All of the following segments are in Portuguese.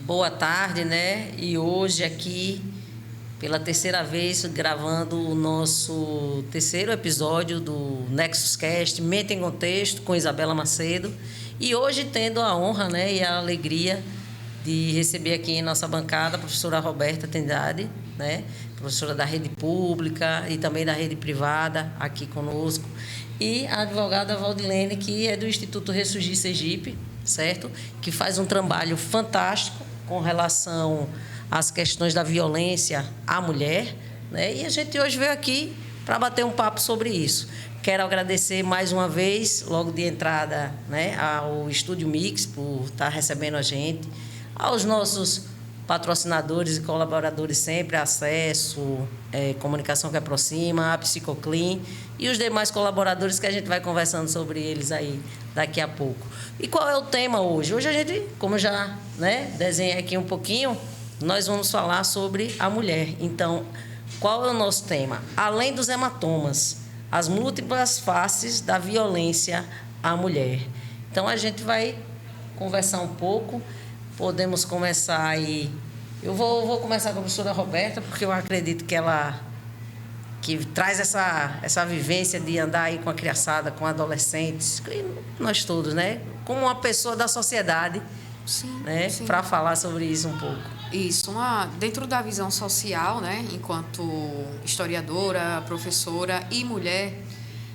Boa tarde, né? E hoje aqui, pela terceira vez, gravando o nosso terceiro episódio do Nexus Cast, Mente em Contexto, com Isabela Macedo. E hoje tendo a honra, né, e a alegria de receber aqui em nossa bancada a professora Roberta Trindade, né? Professora da rede pública e também da rede privada, aqui conosco. E a advogada Valdilene, que é do Instituto Ressurgir Sergipe, certo? Que faz um trabalho fantástico com relação às questões da violência à mulher, né? E a gente hoje veio aqui para bater um papo sobre isso. Quero agradecer mais uma vez, logo de entrada, né, ao Estúdio Mix por estar recebendo a gente, aos nossos patrocinadores e colaboradores sempre, Acesso, Comunicação que Aproxima, a Psicoclean e os demais colaboradores que a gente vai conversando sobre eles aí daqui a pouco. E qual é o tema hoje? Hoje a gente, como eu já, né, desenhei aqui um pouquinho, nós vamos falar sobre a mulher. Então, qual é o nosso tema? Além dos hematomas, as múltiplas faces da violência à mulher. Então, a gente vai conversar um pouco. Podemos começar aí. Eu vou começar com a professora Roberta, porque eu acredito que ela que traz essa vivência de andar aí com a criançada, com adolescentes, nós todos, né? Como uma pessoa da sociedade, sim, né? Para falar sobre isso um pouco. Isso, dentro da visão social, né? Enquanto historiadora, professora e mulher,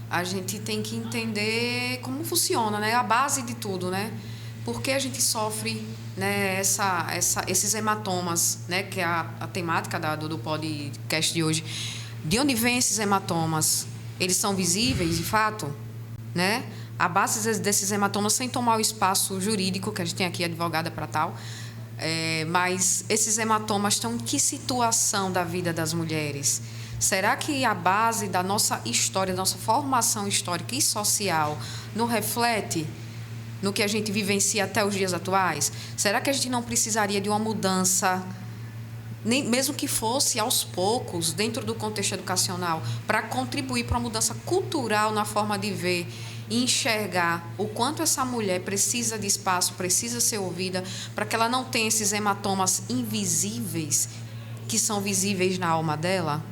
a gente tem que entender como funciona, né? A base de tudo, né? Por que a gente sofre, né, esses hematomas, né, que é a temática do podcast de hoje. De onde vêm esses hematomas? Eles são visíveis, de fato? Né? A base desses hematomas, sem tomar o espaço jurídico, que a gente tem aqui advogada para tal, mas esses hematomas estão em que situação da vida das mulheres? Será que a base da nossa história, da nossa formação histórica e social não reflete no que a gente vivencia até os dias atuais? Será que a gente não precisaria de uma mudança, nem mesmo que fosse aos poucos, dentro do contexto educacional, para contribuir para uma mudança cultural na forma de ver e enxergar o quanto essa mulher precisa de espaço, precisa ser ouvida, para que ela não tenha esses hematomas invisíveis que são visíveis na alma dela?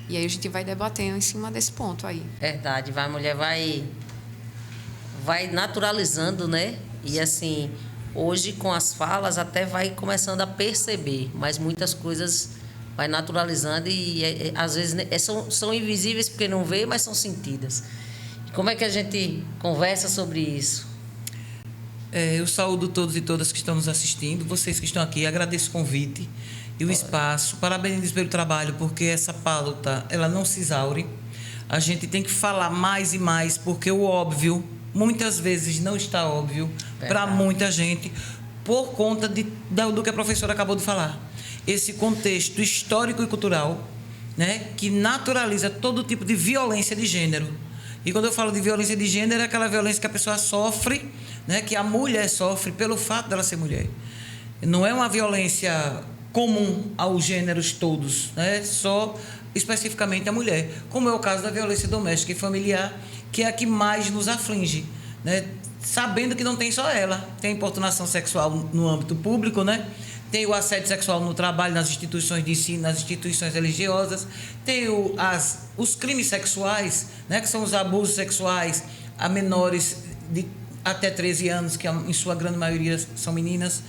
E aí a gente vai debatendo em cima desse ponto aí. Verdade, a mulher vai naturalizando, né? E assim, hoje com as falas até vai começando a perceber, mas muitas coisas vai naturalizando e às vezes são invisíveis porque não vê, mas são sentidas. Como é que a gente conversa sobre isso? Eu saúdo todos e todas que estão nos assistindo, vocês que estão aqui, agradeço o convite e o espaço, parabéns pelo trabalho, porque essa pauta, ela não se exaure, a gente tem que falar mais e mais, porque o óbvio muitas vezes não está óbvio para muita gente, por conta do que a professora acabou de falar. Esse contexto histórico e cultural, né, que naturaliza todo tipo de violência de gênero. E quando eu falo de violência de gênero, é aquela violência que a pessoa sofre, né, que a mulher sofre pelo fato dela ser mulher. Não é uma violência comum aos gêneros todos, né, só especificamente a mulher, como é o caso da violência doméstica e familiar, que é a que mais nos aflige, né? Sabendo que não tem só ela, tem importunação sexual no âmbito público, né? Tem o assédio sexual no trabalho, nas instituições de ensino, nas instituições religiosas, tem os crimes sexuais, né? Que são os abusos sexuais a menores de até 13 anos, que em sua grande maioria são meninas,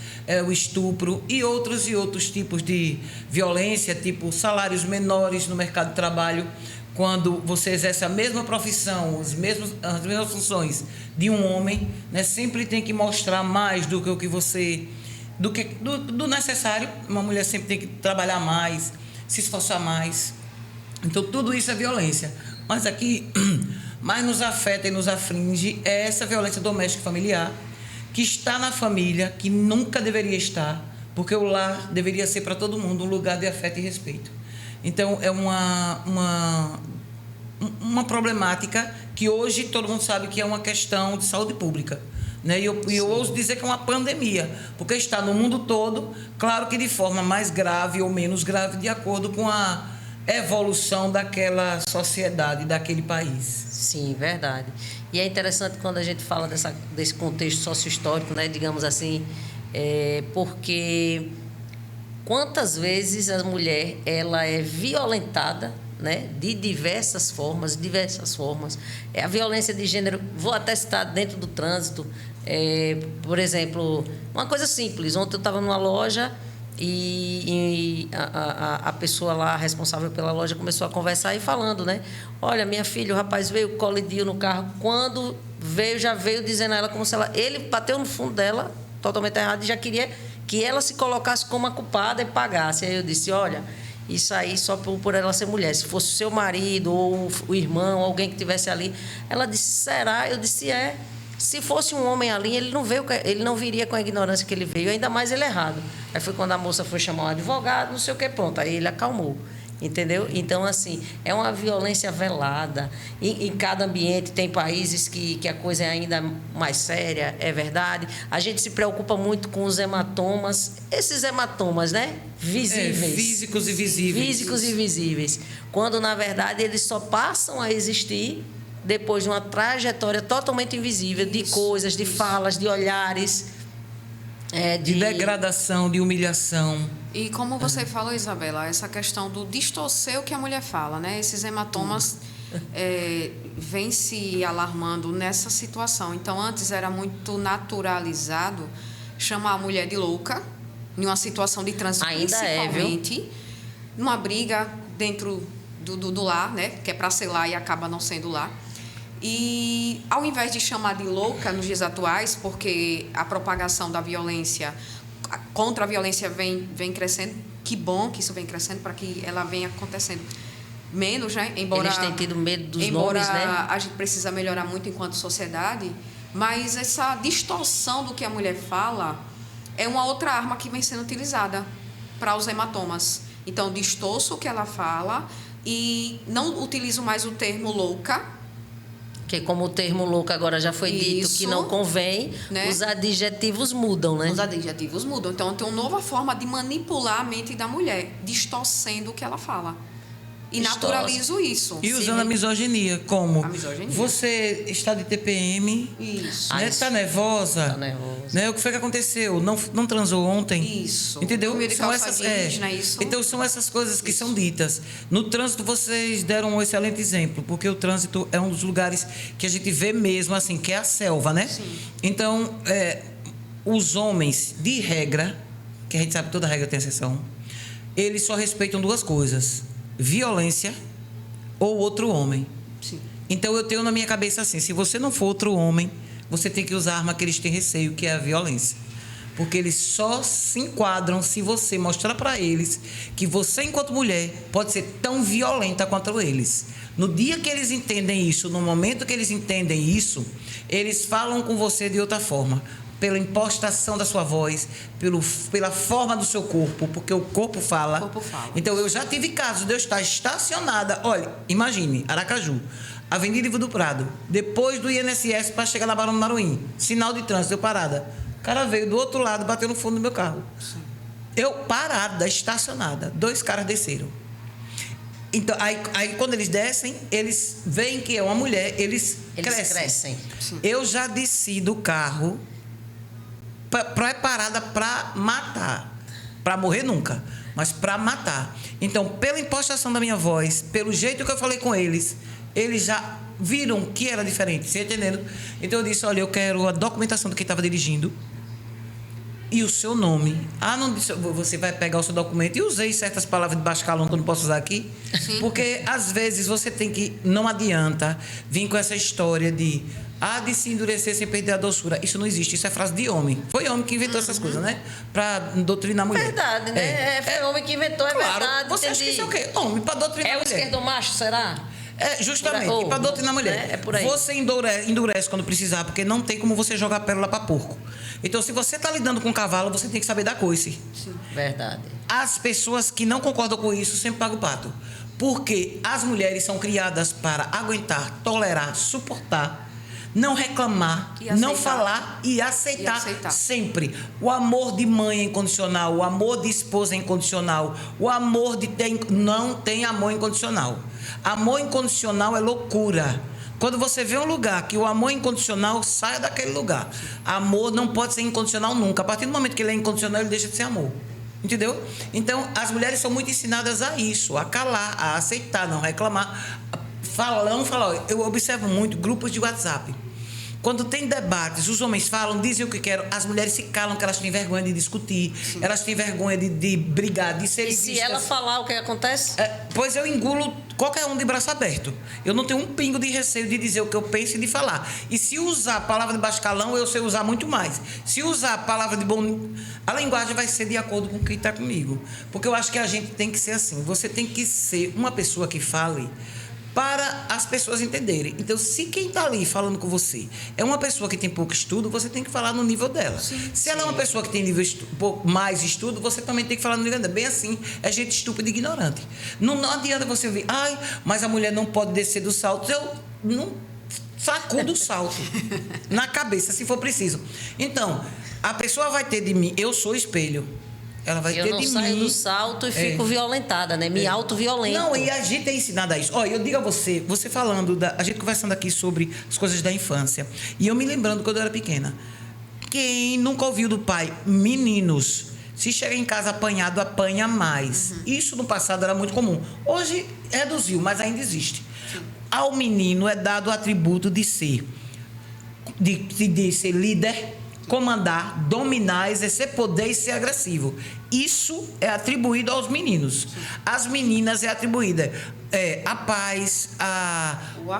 o estupro e outros tipos de violência, tipo salários menores no mercado de trabalho, quando você exerce a mesma profissão, as mesmas funções de um homem, né, sempre tem que mostrar mais do que o que você... do necessário. Uma mulher sempre tem que trabalhar mais, se esforçar mais. Então, tudo isso é violência. Mas aqui, mais nos afeta e nos aflige é essa violência doméstica e familiar, que está na família, que nunca deveria estar, porque o lar deveria ser para todo mundo um lugar de afeto e respeito. Então, é uma problemática que hoje todo mundo sabe que é uma questão de saúde pública, né? E eu ouso dizer que é uma pandemia, porque está no mundo todo, claro que de forma mais grave ou menos grave, de acordo com a evolução daquela sociedade, daquele país. Sim, verdade. E é interessante quando a gente fala desse contexto socio-histórico, né? Digamos assim, porque quantas vezes a mulher ela é violentada, né, de diversas formas. A violência de gênero, vou até citar dentro do trânsito, por exemplo, uma coisa simples. Ontem eu estava numa loja e a pessoa lá, responsável pela loja, começou a conversar e falando, né? Olha, minha filha, o rapaz veio, colidiu no carro. Quando veio, já veio dizendo a ela como se ele bateu no fundo dela, totalmente errado, e já queria que ela se colocasse como a culpada e pagasse. Aí eu disse, olha, isso aí só por ela ser mulher. Se fosse o seu marido ou o irmão, alguém que estivesse ali. Ela disse, será? Eu disse, é. Se fosse um homem ali, ele não viria com a ignorância que ele veio, ainda mais ele errado. Aí foi quando a moça foi chamar um advogado, não sei o que, pronto. Aí ele acalmou. Entendeu? Então, assim, é uma violência velada. Em cada ambiente, tem países que a coisa é ainda mais séria, é verdade. A gente se preocupa muito com os hematomas. Esses hematomas, né? Visíveis. Físicos e visíveis. Físicos e visíveis. Quando, na verdade, eles só passam a existir depois de uma trajetória totalmente invisível de coisas, de falas, de olhares. De degradação, de humilhação. E como você falou, Isabela, essa questão do distorcer o que a mulher fala, né? Esses hematomas vêm se alarmando nessa situação. Então, antes era muito naturalizado chamar a mulher de louca, em uma situação de trânsito, ainda principalmente, numa briga dentro do lar, né? Que é para ser lá e acaba não sendo lá. E, ao invés de chamar de louca nos dias atuais, porque a propagação da violência contra a violência vem crescendo, que bom que isso vem crescendo, para que ela venha acontecendo menos, né? Embora eles têm tido medo dos nomes, né? A gente precisa melhorar muito enquanto sociedade, mas essa distorção do que a mulher fala é uma outra arma que vem sendo utilizada para os hematomas. Então, distorço o que ela fala e não utilizo mais o termo louca, porque como o termo louco agora já foi dito que não convém, né? Os adjetivos mudam, né? Os adjetivos mudam. Então, tem uma nova forma de manipular a mente da mulher, distorcendo o que ela fala. E naturalizo isso. E usando a misoginia, como? A misoginia. Você está de TPM, isso. Né? Está nervosa. Está nervosa. Né? O que foi que aconteceu? Não transou ontem? Isso. Entendeu? São essas, isso. Então, são essas coisas que são ditas. No trânsito, vocês deram um excelente exemplo, porque o trânsito é um dos lugares que a gente vê mesmo, assim, que é a selva, né? Sim. Então, os homens, de regra, que a gente sabe que toda regra tem exceção, eles só respeitam duas coisas: violência ou outro homem. Sim. Então eu tenho na minha cabeça assim, se você não for outro homem, você tem que usar a arma que eles têm receio, que é a violência. Porque eles só se enquadram se você mostrar para eles que você, enquanto mulher, pode ser tão violenta quanto eles. No dia que eles entendem isso, no momento que eles entendem isso, eles falam com você de outra forma. Pela impostação da sua voz, pela forma do seu corpo, porque o corpo fala. O corpo fala. Então, eu já tive casos de eu estar estacionada. Olha, imagine, Aracaju, Avenida Ivo do Prado, depois do INSS para chegar na Barão do Maruim, sinal de trânsito, eu parada. O cara veio do outro lado, bateu no fundo do meu carro. Sim. Eu parada, estacionada. 2 caras desceram. Então, aí quando eles descem, eles veem que é uma mulher, eles crescem. Sim. Eu já desci do carro preparada para matar. Para morrer nunca, mas para matar. Então, pela impostação da minha voz, pelo jeito que eu falei com eles, eles já viram que era diferente, você entendendo? Então eu disse, olha, eu quero a documentação do quem estava dirigindo e o seu nome. Não disse, você vai pegar o seu documento. E usei certas palavras de baixo calão que eu não posso usar aqui. Sim. Porque às vezes você tem que, não adianta vir com essa história de de se endurecer sem perder a doçura. Isso não existe, isso é frase de homem. Foi homem que inventou essas coisas, né? Para doutrinar a mulher. Verdade, né? Foi homem que inventou, claro, verdade. Você acha que isso é o quê? Homem, para doutrinar a mulher. É o esquerdomacho, será? Justamente, para doutrinar a mulher. É por aí. Você endurece quando precisar, porque não tem como você jogar pérola para porco. Então, se você está lidando com um cavalo, você tem que saber dar coice. Sim. Verdade. As pessoas que não concordam com isso sempre pagam o pato. Porque as mulheres são criadas para aguentar, tolerar, suportar, não reclamar, não falar e aceitar sempre. O amor de mãe é incondicional, o amor de esposa é incondicional, o amor de não tem amor incondicional. Amor incondicional é loucura. Quando você vê um lugar que o amor é incondicional, saia daquele lugar. Amor não pode ser incondicional nunca. A partir do momento que ele é incondicional, ele deixa de ser amor. Entendeu? Então, as mulheres são muito ensinadas a isso, a calar, a aceitar, não reclamar. Falar. Eu observo muito grupos de WhatsApp. Quando tem debates, os homens falam, dizem o que querem, as mulheres se calam, que elas têm vergonha de discutir, elas têm vergonha de brigar, de serem vistas. E se ela falar, o que acontece? Pois eu engulo qualquer um de braço aberto. Eu não tenho um pingo de receio de dizer o que eu penso e de falar. E se usar a palavra de baixo calão, eu sei usar muito mais. Se usar a palavra de bom... A linguagem vai ser de acordo com quem está comigo. Porque eu acho que a gente tem que ser assim. Você tem que ser uma pessoa que fale para as pessoas entenderem. Então, se quem está ali falando com você é uma pessoa que tem pouco estudo, você tem que falar no nível dela. Se ela é uma pessoa que tem pouco mais estudo, você também tem que falar no nível dela. Bem assim, é gente estúpida e ignorante. Não adianta você ouvir, mas a mulher não pode descer do salto. Eu não sacudo o salto na cabeça, se for preciso. Então, a pessoa vai ter de mim, eu sou espelho. Ela vai ter de mim. Eu não saio do salto e fico violentada, né? Me autoviolento. Não, e a gente é ensinada a isso. Olha, eu digo a você falando, a gente conversando aqui sobre as coisas da infância. E eu me lembrando quando eu era pequena. Quem nunca ouviu do pai, meninos, se chega em casa apanhado, apanha mais. Isso no passado era muito comum. Hoje reduziu, mas ainda existe. Ao menino é dado o atributo de ser líder, comandar, dominar, exercer poder e ser agressivo. Isso é atribuído aos meninos. Às meninas é atribuída a paz, o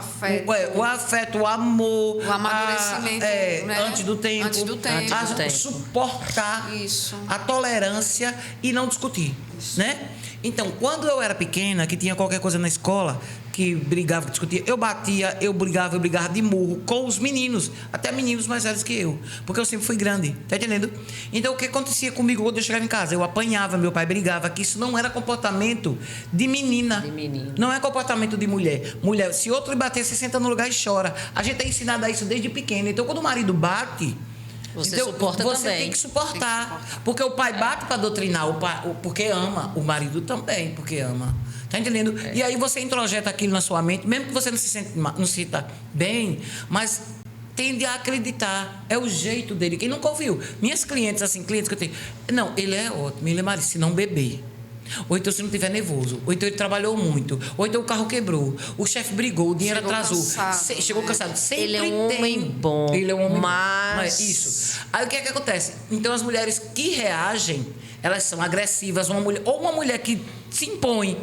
afeto, o amor, o amadurecimento, né? antes do tempo, suportar, isso, a tolerância e não discutir, né? Então, quando eu era pequena, que tinha qualquer coisa na escola, que brigava, que discutia, eu batia, eu brigava de murro com os meninos, até meninos mais velhos que eu, porque eu sempre fui grande, tá entendendo? Então, o que acontecia comigo quando eu chegava em casa? Eu apanhava, meu pai brigava, que isso não era comportamento de menina. Não é comportamento de mulher. Mulher, se outro bater, você senta no lugar e chora. A gente é ensinado a isso desde pequena. Então, quando o marido bate... Você tem que suportar. Porque o pai bate para doutrinar, porque ama. O marido também, porque ama. Tá entendendo? E aí você introjeta aquilo na sua mente, mesmo que você não se sinta bem, mas tende a acreditar. É o jeito dele. Quem nunca ouviu? Minhas clientes, assim, clientes que eu tenho... Não, ele é ótimo, ele é marido, se não beber. Ou então se não estiver nervoso, ou então ele trabalhou muito, ou então o carro quebrou, o chefe brigou, o dinheiro atrasou, chegou cansado. Sempre ele é um homem bom. Ele é um homem mas... bom. Isso. Aí o que é que acontece? Então as mulheres que reagem, elas são agressivas, ou uma mulher que se impõe.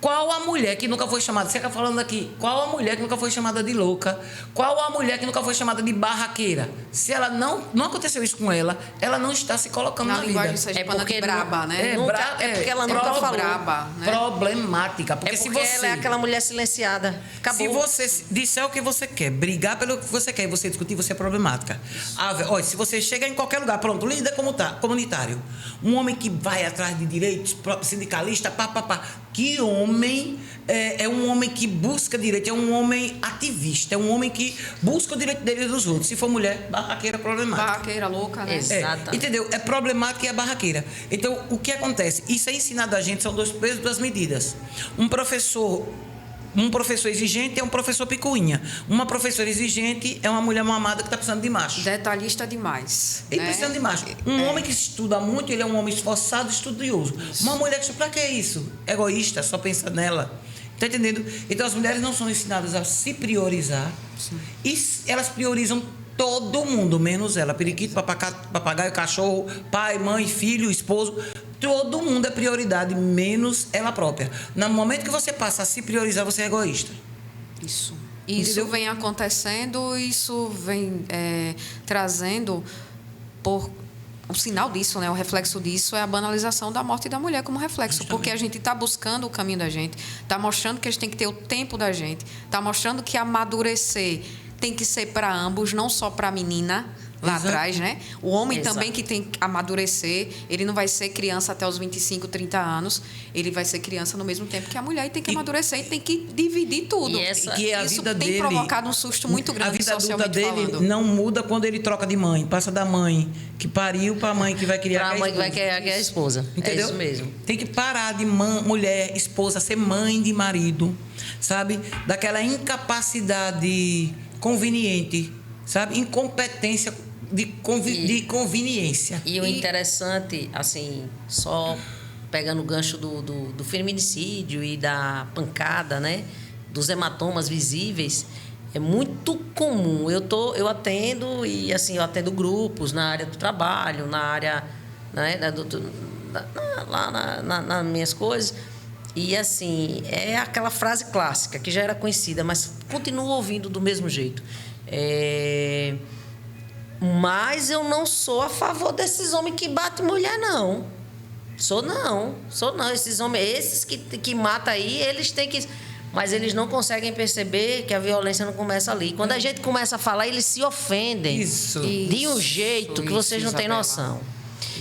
Qual a mulher que nunca foi chamada, você está falando aqui, qual a mulher que nunca foi chamada de louca? Qual a mulher que nunca foi chamada de barraqueira? Se ela não aconteceu isso com ela, ela não está se colocando na vida. É porque braba, né? É porque ela nunca falou. Braba, né? Problemática. Porque se você, ela é aquela mulher silenciada. Acabou. Se você disser o que você quer, brigar pelo que você quer e você discutir, você é problemática. Olha, se você chega em qualquer lugar, pronto, líder comunitário, um homem que vai atrás de direitos, sindicalista, que homem é um homem que busca direito, é um homem ativista, é um homem que busca o direito dele e dos outros. Se for mulher, barraqueira, problemática. Barraqueira, louca, né? Exato. Entendeu? É problemática e é barraqueira. Então, o que acontece? Isso é ensinado a gente, são 2 pesos, 2 medidas. Um professor exigente é um professor picuinha. Uma professora exigente é uma mulher mamada que está precisando de macho. Detalhista demais. Ele precisando de macho. Um homem que estuda muito, ele é um homem esforçado, estudioso. Isso. Uma mulher que estuda, pra que isso? Egoísta, só pensa nela. Está entendendo? Então, as mulheres não são ensinadas a se priorizar. Sim. E elas priorizam todo mundo, menos ela. Periquito, papagaio, cachorro, pai, mãe, filho, esposo. Todo mundo é prioridade, menos ela própria. No momento que você passa a se priorizar, você é egoísta. Isso vem acontecendo, isso vem trazendo o sinal disso, né? O reflexo disso é a banalização da morte da mulher como reflexo. Justamente. Porque a gente está buscando o caminho da gente, está mostrando que a gente tem que ter o tempo da gente, está mostrando que amadurecer tem que ser para ambos, não só para a menina, lá Exato. atrás, né? O homem Exato. também que tem que amadurecer, ele não vai ser criança até os 25, 30 anos, ele vai ser criança no mesmo tempo que a mulher e tem que amadurecer e tem que dividir tudo. E essa- que a Isso vida tem dele, provocado um susto muito a grande vida adulta socialmente dele falando. não muda quando ele troca de mãe. Passa da mãe que pariu para a mãe que vai criar. Pra que é mãe que vai esposa. criar que é a esposa. Entendeu? É isso mesmo. Tem que parar de mulher, esposa, ser mãe de marido, sabe? Daquela incapacidade conveniente, sabe? Incompetência de conveniência. E o interessante, assim, só pegando o gancho do feminicídio e da pancada, né? Dos hematomas visíveis, é muito comum. Eu atendo e assim, eu atendo grupos na área do trabalho, na área, né, lá nas minhas coisas. E assim, é aquela frase clássica que já era conhecida, mas continuo ouvindo do mesmo jeito. Mas eu não sou a favor desses homens que batem mulher, não. Sou não. Esses homens, esses que matam aí, eles têm que... Mas eles não conseguem perceber que a violência não começa ali. Quando a gente começa a falar, eles se ofendem. Isso. De um jeito que vocês não têm Isabela. noção.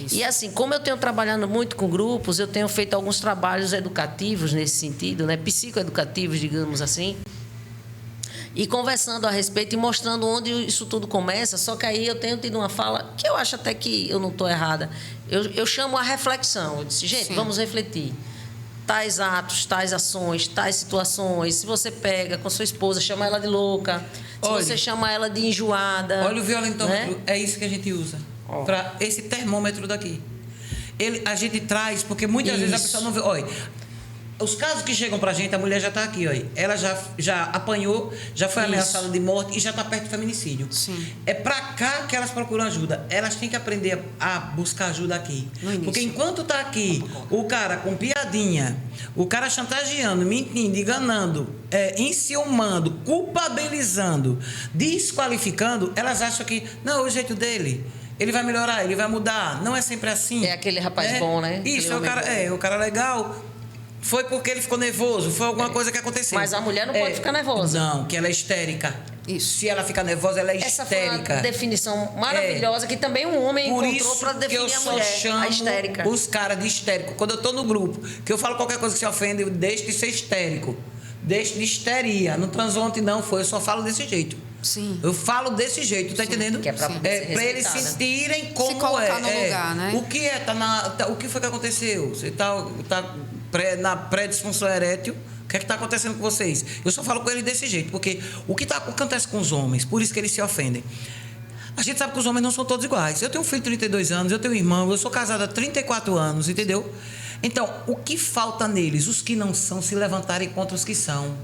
Isso. E assim, como eu tenho trabalhando muito com grupos, eu tenho feito alguns trabalhos educativos nesse sentido, né? Psicoeducativos, digamos assim. E conversando a respeito e mostrando onde isso tudo começa. Só que aí eu tenho tido uma fala que eu acho até que eu não estou errada. Eu chamo a reflexão. Eu disse, gente, Sim. vamos refletir. Tais atos, tais ações, tais situações. Se você pega com sua esposa, chama ela de louca. Se Olha, você chama ela de enjoada. Olha o violentômetro, né? é isso que a gente usa. Para esse termômetro daqui. A gente traz, porque muitas vezes a Isso. pessoa não vê. Olha, os casos que chegam pra gente, a mulher já está aqui, olha. Ela já apanhou, já foi Isso. ameaçada de morte e já está perto do feminicídio. Sim. É pra cá que elas procuram ajuda. Elas têm que aprender a buscar ajuda aqui. No início. Porque enquanto tá aqui o cara com piadinha, o cara chantageando, mentindo, enganando, enciumando, culpabilizando, desqualificando, elas acham que, não, é o jeito dele. Ele vai melhorar, ele vai mudar. Não é sempre assim. É aquele rapaz bom, né? Isso, Aquele o cara legal. Foi porque ele ficou nervoso, foi alguma coisa que aconteceu. Mas a mulher não pode ficar nervosa. Não, que ela é histérica. Isso. Se ela ficar nervosa, ela é Essa foi histérica. uma definição maravilhosa que também um homem Por encontrou isso para que eu definir a só mulher, chamo a histérica. os caras de histérico. Quando eu tô no grupo, que eu falo qualquer coisa que se ofende, eu deixo de ser histérico. Deixo de histeria. Não transou ontem, não foi. Eu só falo desse jeito. Sim. Eu falo desse jeito, tá entendendo? Que é pra poder ser pra eles respeitada. sentirem como colocar no lugar, né? O que é? O que foi que aconteceu? Você tá na pré-disfunção erétil? O que é que está acontecendo com vocês? Eu só falo com eles desse jeito, porque o que acontece com os homens, por isso que eles se ofendem. A gente sabe que os homens não são todos iguais. Eu tenho um filho de 32 anos, eu tenho um irmão, eu sou casada há 34 anos, entendeu? Então, o que falta neles? Os que não são se levantarem contra os que são.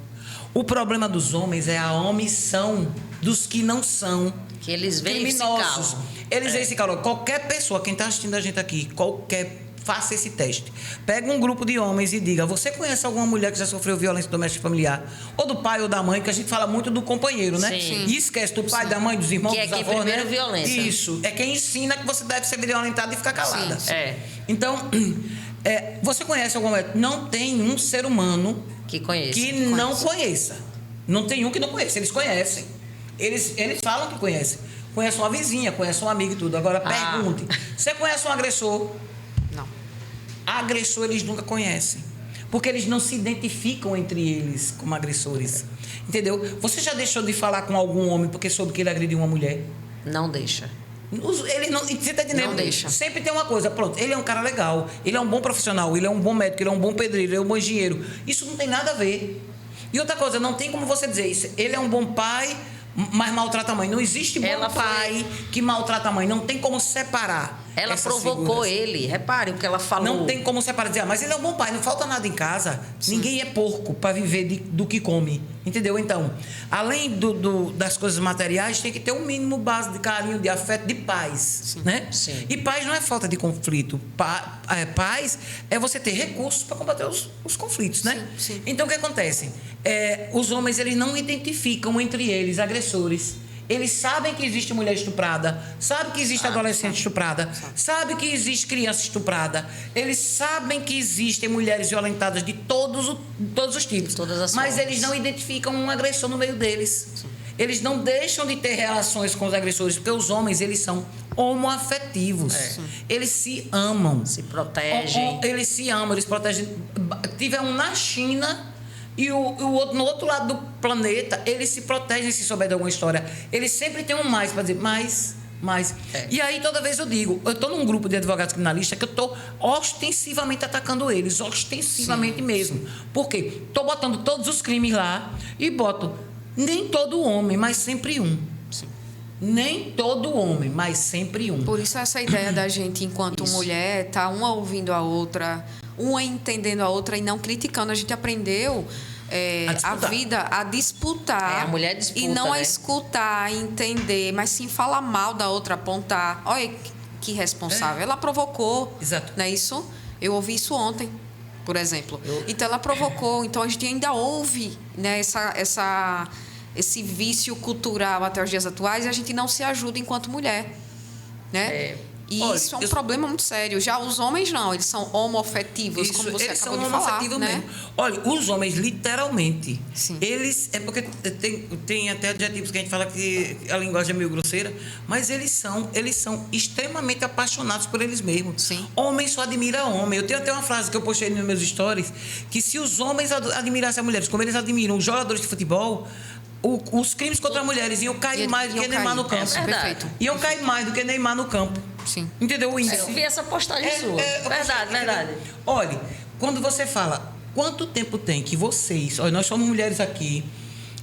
O problema dos homens é a omissão dos que não são. Que eles veem e se criminosos. calam. Eles veem e se calam. Qualquer pessoa, quem está assistindo a gente aqui, faça esse teste. Pega um grupo de homens e diga, você conhece alguma mulher que já sofreu violência doméstica familiar? Ou do pai ou da mãe, que a gente fala muito do companheiro, né? Sim. E esquece do pai, da mãe, dos irmãos, Que é dos quem avós, primeiro né? violência. Isso. É quem ensina que você deve ser violentado e ficar calada. Sim. Então, você conhece alguma mulher? Não tem um ser humano Que conheço. que não conheça. Não tem um que não conheça. Eles conhecem. Eles falam que conhecem. Conhece uma vizinha, conhece um amigo e tudo. Agora, pergunte. Você conhece um agressor? Não. Agressor eles nunca conhecem. Porque eles não se identificam entre eles como agressores. Entendeu? Você já deixou de falar com algum homem porque soube que ele agrediu uma mulher? Não deixa. Ele não, você tá entendendo? Não deixa. Sempre tem uma coisa, pronto, ele é um cara legal, ele é um bom profissional, ele é um bom médico, ele é um bom pedreiro, ele é um bom engenheiro. Isso não tem nada a ver. E outra coisa, não tem como você dizer isso. Ele é um bom pai, mas maltrata a mãe. Não existe bom pai que maltrata a mãe. Não tem como separar. Ela essas provocou figuras. ele. Repare o que ela falou. Não tem como separar. Dizer, mas ele é um bom pai, não falta nada em casa. Sim. Ninguém é porco para viver do que come. Entendeu? Então, além das coisas materiais, tem que ter um mínimo base de carinho, de afeto, de paz. Sim. Né? Sim. E paz não é falta de conflito. Paz é você ter recursos para combater os conflitos, né? Sim, sim. Então, o que acontece? Os homens, eles não identificam entre eles agressores. Eles sabem que existe mulher estuprada, sabem que existe adolescente estuprada, sabem que existe criança estuprada. Eles sabem que existem mulheres violentadas de todos os tipos. Todas as mas formas. eles não identificam um agressor no meio deles. eles não deixam de ter relações com os agressores, porque os homens, eles são homoafetivos. Eles se amam. Se protegem. Eles se amam, eles protegem. Tiver um na China e o outro no outro lado do planeta, eles se protegem se souber de alguma história. Eles sempre têm um mais para dizer, mais. E aí, toda vez eu digo, eu estou num grupo de advogados criminalistas que eu estou ostensivamente atacando eles, ostensivamente mesmo. Por quê? Estou botando todos os crimes lá e boto nem todo homem, mas sempre um. Nem todo homem, mas sempre um. Por isso essa ideia da gente, enquanto mulher, tá uma ouvindo a outra, uma entendendo a outra e não criticando. A gente aprendeu a vida a disputar. A mulher disputa, e não né? a escutar, a entender, mas sim falar mal da outra, apontar. Olha que responsável. Ela provocou. Exato. Não é isso? Eu ouvi isso ontem, por exemplo. Então ela provocou. Então a gente ainda ouve, né, esse vício cultural até os dias atuais, e a gente não se ajuda enquanto mulher, né? E Olha, isso é um problema muito sério. Já os homens não, eles são homoafetivos, Isso, como você eles acabou são de falar, homoafetivos né? mesmo. Olha, os homens, literalmente, Sim. eles... É porque tem até adjetivos que a gente fala que a linguagem é meio grosseira, mas eles são extremamente apaixonados por eles mesmos. Sim. Homem só admira homem. Eu tenho até uma frase que eu postei nos meus stories, que se os homens admirassem as mulheres como eles admiram os jogadores de futebol, os crimes contra mulheres iam cair mais do que Neymar no campo. Perfeito. Iam cair mais do que Neymar no campo. Sim. Entendeu o índice? Eu vi essa postagem sua. Verdade. Olha, quando você fala, quanto tempo tem que vocês... Olha, nós somos mulheres aqui,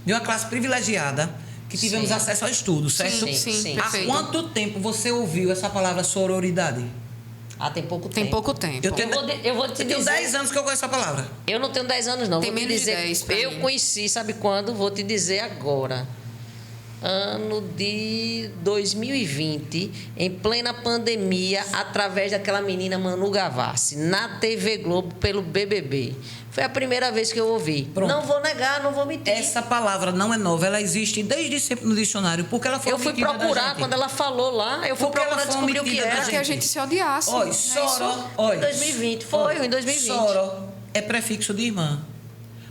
de uma classe privilegiada, que tivemos acesso ao estudo, certo? Sim, Há perfeito. quanto tempo você ouviu essa palavra sororidade? Tem pouco tempo. Tem pouco tempo. Eu tenho, Eu vou te eu tenho dizer... 10 anos que eu conheço essa palavra. Eu não tenho 10 anos, não. Tem Vou te menos de dizer, 10 pra eu mim. conheci, sabe quando? Vou te dizer agora. Ano de 2020, em plena pandemia, através daquela menina Manu Gavassi, na TV Globo, pelo BBB. Foi a primeira vez que eu ouvi. Pronto. Não vou negar, não vou mentir. Essa palavra não é nova, ela existe desde sempre no dicionário, porque ela foi Eu fui omitida da procurar, gente. quando ela falou lá, eu fui Porque ela procurar foi descobrir o que omitida da era. Para que a gente se odiasse. Olha, né? soro... Em 2020, foi em 2020. Soro é prefixo de irmã.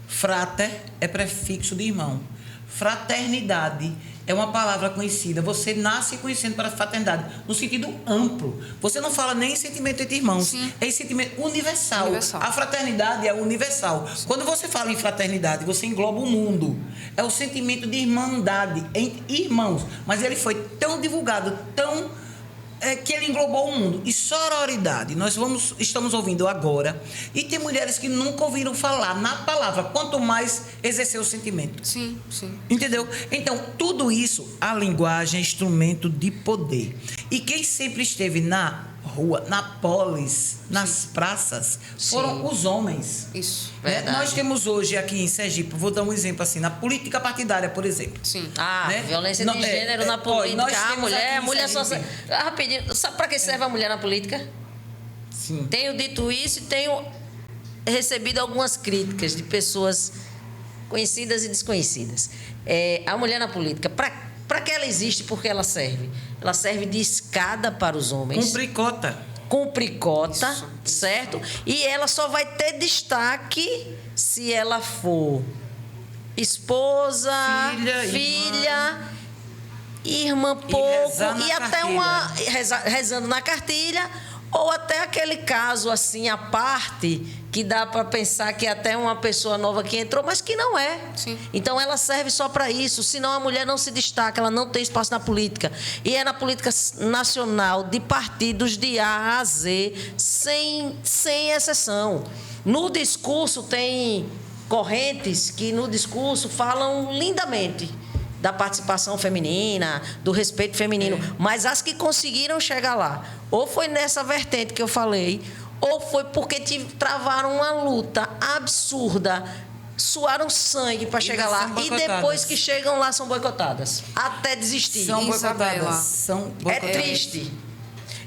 Frater é prefixo de irmão. Fraternidade é uma palavra conhecida. Você nasce conhecendo para a fraternidade, no sentido amplo. Você não fala nem em sentimento entre irmãos. Sim. É em sentimento universal. Universal. A fraternidade é universal. Quando você fala em fraternidade, você engloba o mundo. É o sentimento de irmandade entre irmãos. Mas ele foi tão divulgado, que ele englobou o mundo. E sororidade, estamos ouvindo agora. E tem mulheres que nunca ouviram falar na palavra, quanto mais exercer o sentimento. Sim. Entendeu? Então, tudo isso, a linguagem é instrumento de poder. E quem sempre esteve na rua, na polis, nas praças, foram os homens. Isso. Né? Verdade. Nós temos hoje aqui em Sergipe, vou dar um exemplo assim, na política partidária, por exemplo. Sim. Né? Violência de gênero na política. nós A temos mulher, aqui em só... Sergipe. Rapidinho, sabe para que serve a mulher na política? Sim. Tenho dito isso e tenho recebido algumas críticas de pessoas conhecidas e desconhecidas. A mulher na política, para que ela existe? Porque ela serve? Ela serve de escada para os homens. Cumpre cota. Isso. Certo? E ela só vai ter destaque se ela for esposa, filha, irmã pouco, e até rezando na cartilha, ou até aquele caso assim à parte que dá para pensar que é até uma pessoa nova que entrou, mas que não é. Sim. Então ela serve só para isso, senão a mulher não se destaca, ela não tem espaço na política. E é na política nacional, de partidos de A a Z, sem exceção. No discurso tem correntes que no discurso falam lindamente da participação feminina, do respeito feminino, mas as que conseguiram chegar lá, ou foi nessa vertente que eu falei, ou foi porque travaram uma luta absurda, suaram sangue para chegar lá, e depois que chegam lá são boicotadas, até desistir. São boicotadas. É triste.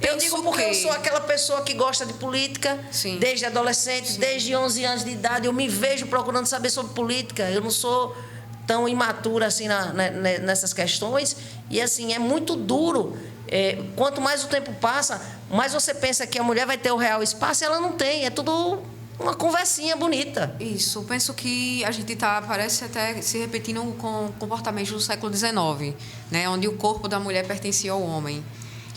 Eu digo porque eu sou aquela pessoa que gosta de política, desde adolescente, desde 11 anos de idade, eu me vejo procurando saber sobre política, eu não sou tão imatura assim nessas questões, e assim, é muito duro. Quanto mais o tempo passa, mais você pensa que a mulher vai ter o real espaço, e ela não tem, é tudo uma conversinha bonita. Isso, penso que a gente parece até se repetindo com comportamentos do século XIX, né? Onde o corpo da mulher pertencia ao homem.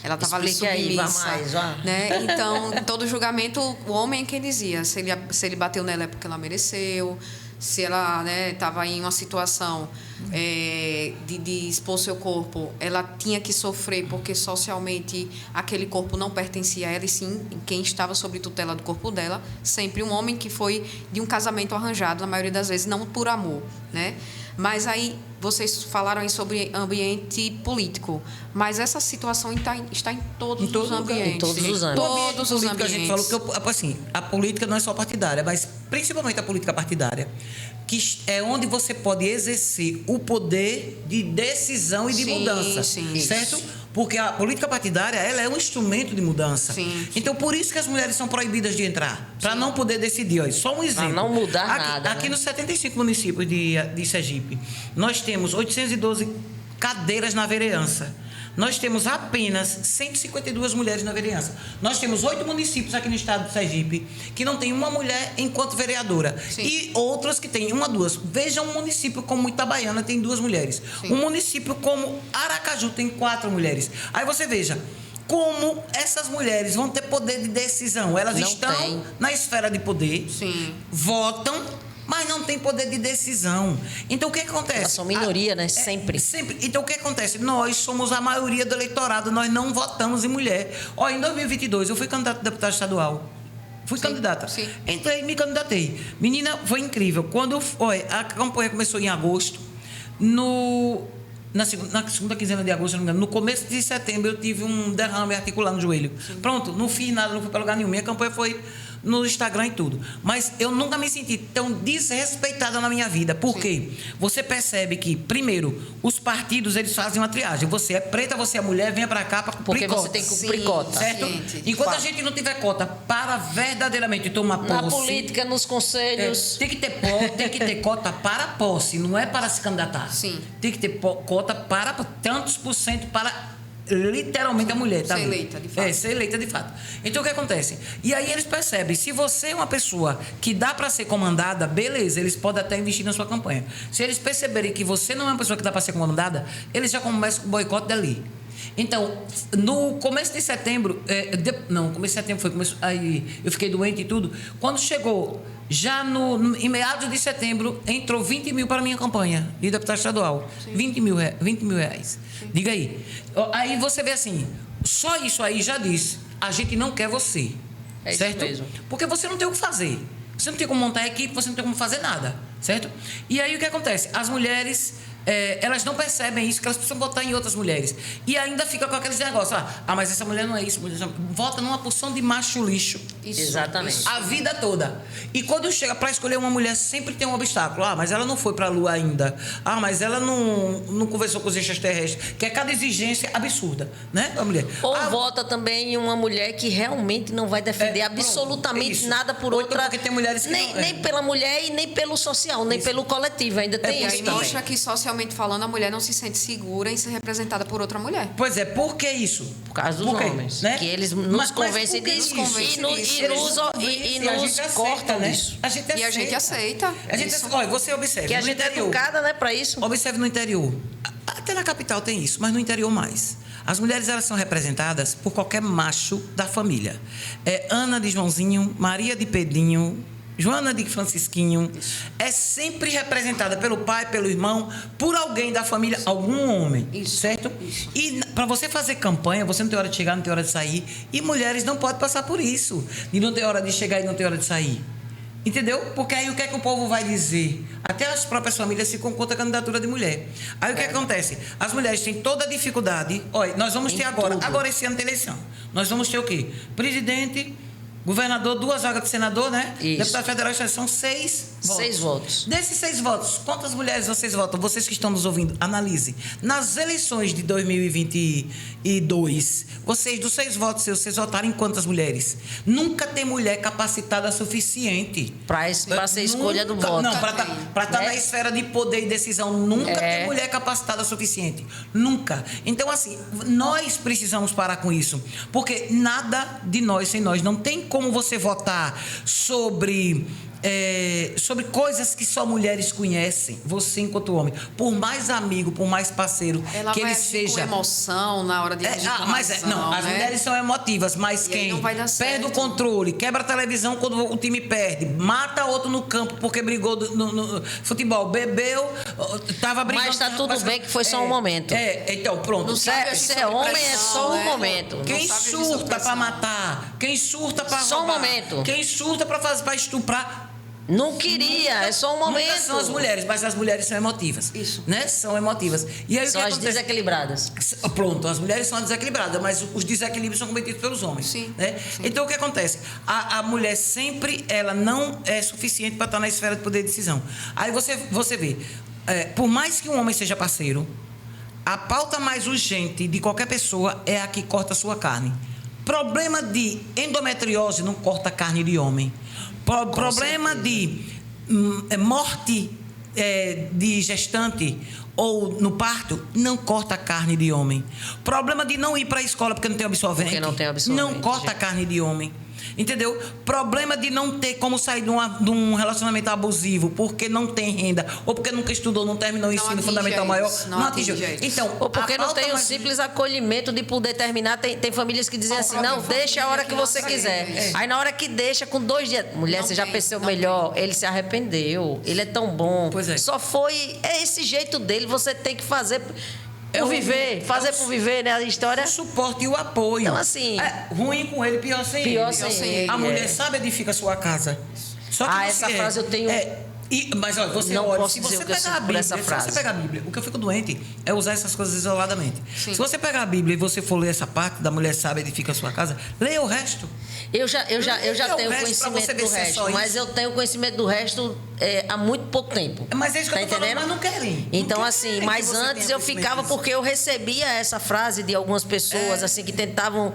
Ela estava ali submissa. Aí, vá mais, vá. Né? Então, em todo julgamento, o homem é quem dizia. Se ele bateu nela é porque ela mereceu. Se ela estava em uma situação de expor seu corpo, ela tinha que sofrer porque socialmente aquele corpo não pertencia a ela, e sim quem estava sob tutela do corpo dela, sempre um homem que foi de um casamento arranjado, na maioria das vezes não por amor, né? Mas aí vocês falaram aí sobre ambiente político, mas essa situação está em todos os ambientes. Em todos os âmbitos. Todos os ambientes. A gente falou que assim, a política não é só partidária, mas principalmente a política partidária, que é onde você pode exercer o poder de decisão e de mudança, certo? Porque a política partidária, ela é um instrumento de mudança. Sim. Então, por isso que as mulheres são proibidas de entrar, para não poder decidir. Olha, só um exemplo. Para não mudar aqui, nada. Aqui nos 75 municípios de Sergipe, nós temos 812 cadeiras na vereança. Nós temos apenas 152 mulheres na vereança. Nós temos 8 municípios aqui no estado de Sergipe que não tem uma mulher enquanto vereadora. Sim. E outras que têm uma, duas. Veja um município como Itabaiana, tem 2 mulheres. Sim. Um município como Aracaju tem 4 mulheres. Aí você veja como essas mulheres vão ter poder de decisão. Elas Não estão tem. na esfera de poder, Sim. votam, mas não tem poder de decisão. Então, o que acontece? Elas são minoria, né? Sempre. Sempre. Então, o que acontece? Nós somos a maioria do eleitorado, nós não votamos em mulher. Olha, em 2022, eu fui candidato a deputado estadual. Fui candidata. Sim. Entrei, me candidatei. Menina, foi incrível. Olha, a campanha começou em agosto. Na segunda quinzena de agosto, se não me engano, no começo de setembro, eu tive um derrame articular no joelho. Sim. Pronto, não fiz nada, não fui para lugar nenhum. Minha campanha foi no Instagram e tudo. Mas eu nunca me senti tão desrespeitada na minha vida. Por quê? Você percebe que, primeiro, os partidos, eles fazem uma triagem. Você é preta, você é mulher, venha para cá para cumprir Porque cota. você tem que cumprir cota. Certo? Enquanto a gente não tiver cota para verdadeiramente tomar posse... Na política, nos conselhos... tem que ter cota para posse, não é para se candidatar. Sim. Tem que ter cota para tantos por cento para... literalmente a mulher, tá? Ser eleita, de fato. Ser eleita de fato. Então o que acontece? E aí eles percebem, se você é uma pessoa que dá para ser comandada, beleza, eles podem até investir na sua campanha. Se eles perceberem que você não é uma pessoa que dá para ser comandada, eles já começam com o boicote dali. Então, no começo de setembro, começo de setembro aí eu fiquei doente e tudo. Quando chegou, já em meados de setembro, entrou 20 mil para a minha campanha de deputado estadual. 20 mil reais. Sim. Diga aí. Aí você vê assim, só isso aí já disse, a gente não quer você. É certo? isso mesmo. Porque você não tem o que fazer. Você não tem como montar a equipe, você não tem como fazer nada. Certo? E aí o que acontece? As mulheres... elas não percebem isso, que elas precisam votar em outras mulheres. E ainda fica com aqueles negócios. Mas essa mulher não é isso. Vota numa porção de macho lixo. Isso. Exatamente. A vida toda. E quando chega para escolher uma mulher, sempre tem um obstáculo. Mas ela não foi para a Lua ainda. Mas ela não conversou com os extraterrestres. Que é cada exigência absurda, né? A mulher. Ou vota também em uma mulher que realmente não vai defender absolutamente nada por outra. Porque tem mulheres que nem pela mulher e nem pelo social, nem pelo coletivo. Ainda tem isso. E aí mostra que socialmente falando, a mulher não se sente segura em ser representada por outra mulher. Pois é, por que isso? Por causa dos homens. Né? Que eles nos convencem disso e nos cortam disso. A gente aceita. Olha, você observa. Que a gente é educada, né, para isso. Observe no interior. Até na capital tem isso, mas no interior mais. As mulheres, elas são representadas por qualquer macho da família. Ana de Joãozinho, Maria de Pedrinho, Joana de Francisquinho. Isso. É sempre representada pelo pai, pelo irmão, por alguém da família, algum homem. Isso. Certo? Isso. E para você fazer campanha, você não tem hora de chegar, não tem hora de sair. E mulheres não podem passar por isso. E não tem hora de chegar e não tem hora de sair. Entendeu? Porque aí o que é que o povo vai dizer? Até as próprias famílias ficam contra a candidatura de mulher. Aí o que acontece? As mulheres têm toda a dificuldade. Olha, nós vamos ter agora esse ano de eleição. Nós vamos ter o quê? Presidente, governador, 2 vagas de senador, né? Isso. Deputado federal, são 6 votos. 6 votos. Desses 6 votos, quantas mulheres vocês votam? Vocês que estão nos ouvindo, analise. Nas eleições de 2022, dos 6 votos, vocês votaram em quantas mulheres? Nunca tem mulher capacitada suficiente. Para ser escolha do voto. Não, para estar na esfera de poder e decisão. Nunca tem mulher capacitada suficiente. Nunca. Então, assim, nós precisamos parar com isso. Porque nada de nós sem nós. Não tem como você votar sobre coisas que só mulheres conhecem, você enquanto homem, por mais amigo, por mais parceiro ela que vai ele agir seja. Com emoção na hora de agir com razão, não, as mulheres são emotivas, mas quem perde o controle, quebra a televisão quando o time perde, mata outro no campo porque brigou no futebol, bebeu, tava brigando. Mas tá tudo bem que foi só um momento. Então, pronto. Não sabe ser homem é só um momento. Quem surta pra matar, quem surta pra só roubar, um momento. quem surta pra estuprar. Não queria, é só um momento. Nunca são as mulheres, mas as mulheres são emotivas. Isso. Né? São emotivas. E aí, são as desequilibradas. Pronto, as mulheres são as desequilibradas, mas os desequilíbrios são cometidos pelos homens. Sim. Né? Sim. Então, o que acontece? A mulher sempre, ela não é suficiente para estar na esfera de poder de decisão. Aí você vê, por mais que um homem seja parceiro, a pauta mais urgente de qualquer pessoa é a que corta a sua carne. Problema de endometriose não corta carne de homem. Problema de morte de gestante ou no parto não corta a carne de homem. Problema de não ir para a escola porque não tem absorvente. Porque não tem absorvente. Não corta a carne de homem. Entendeu? Problema de não ter como sair de um relacionamento abusivo porque não tem renda ou porque nunca estudou, não terminou o ensino fundamental maior. Não atingiu. Então, ou porque não tem o simples acolhimento de poder terminar. Tem famílias que dizem assim, não, deixa a hora que você quiser. Aí na hora que deixa, com 2 dias, mulher, você já pensou melhor, ele se arrependeu, ele é tão bom. Pois é. Só foi, esse jeito dele, você tem que fazer... Por viver, fazer por viver, né? A história. O suporte e o apoio. Então, assim. Ruim com ele, pior sem ele. Pior sem ele. A mulher sabe edifica a sua casa. Só que essa frase eu tenho. Mas olha, você não olha, posso se dizer você o que eu pegar a sinto por Bíblia, essa se frase. você pegar a Bíblia, o que eu fico doente é usar essas coisas isoladamente. Sim. Se você pegar a Bíblia e você for ler essa parte da mulher sabe edifica a sua casa, leia o resto. Eu já tenho conhecimento do resto, mas eu tenho conhecimento do resto há muito pouco tempo. Mas é isso que eu tô falando, mas não querem. Então, não assim, querem mas antes eu ficava porque eu recebia essa frase de algumas pessoas, assim, que tentavam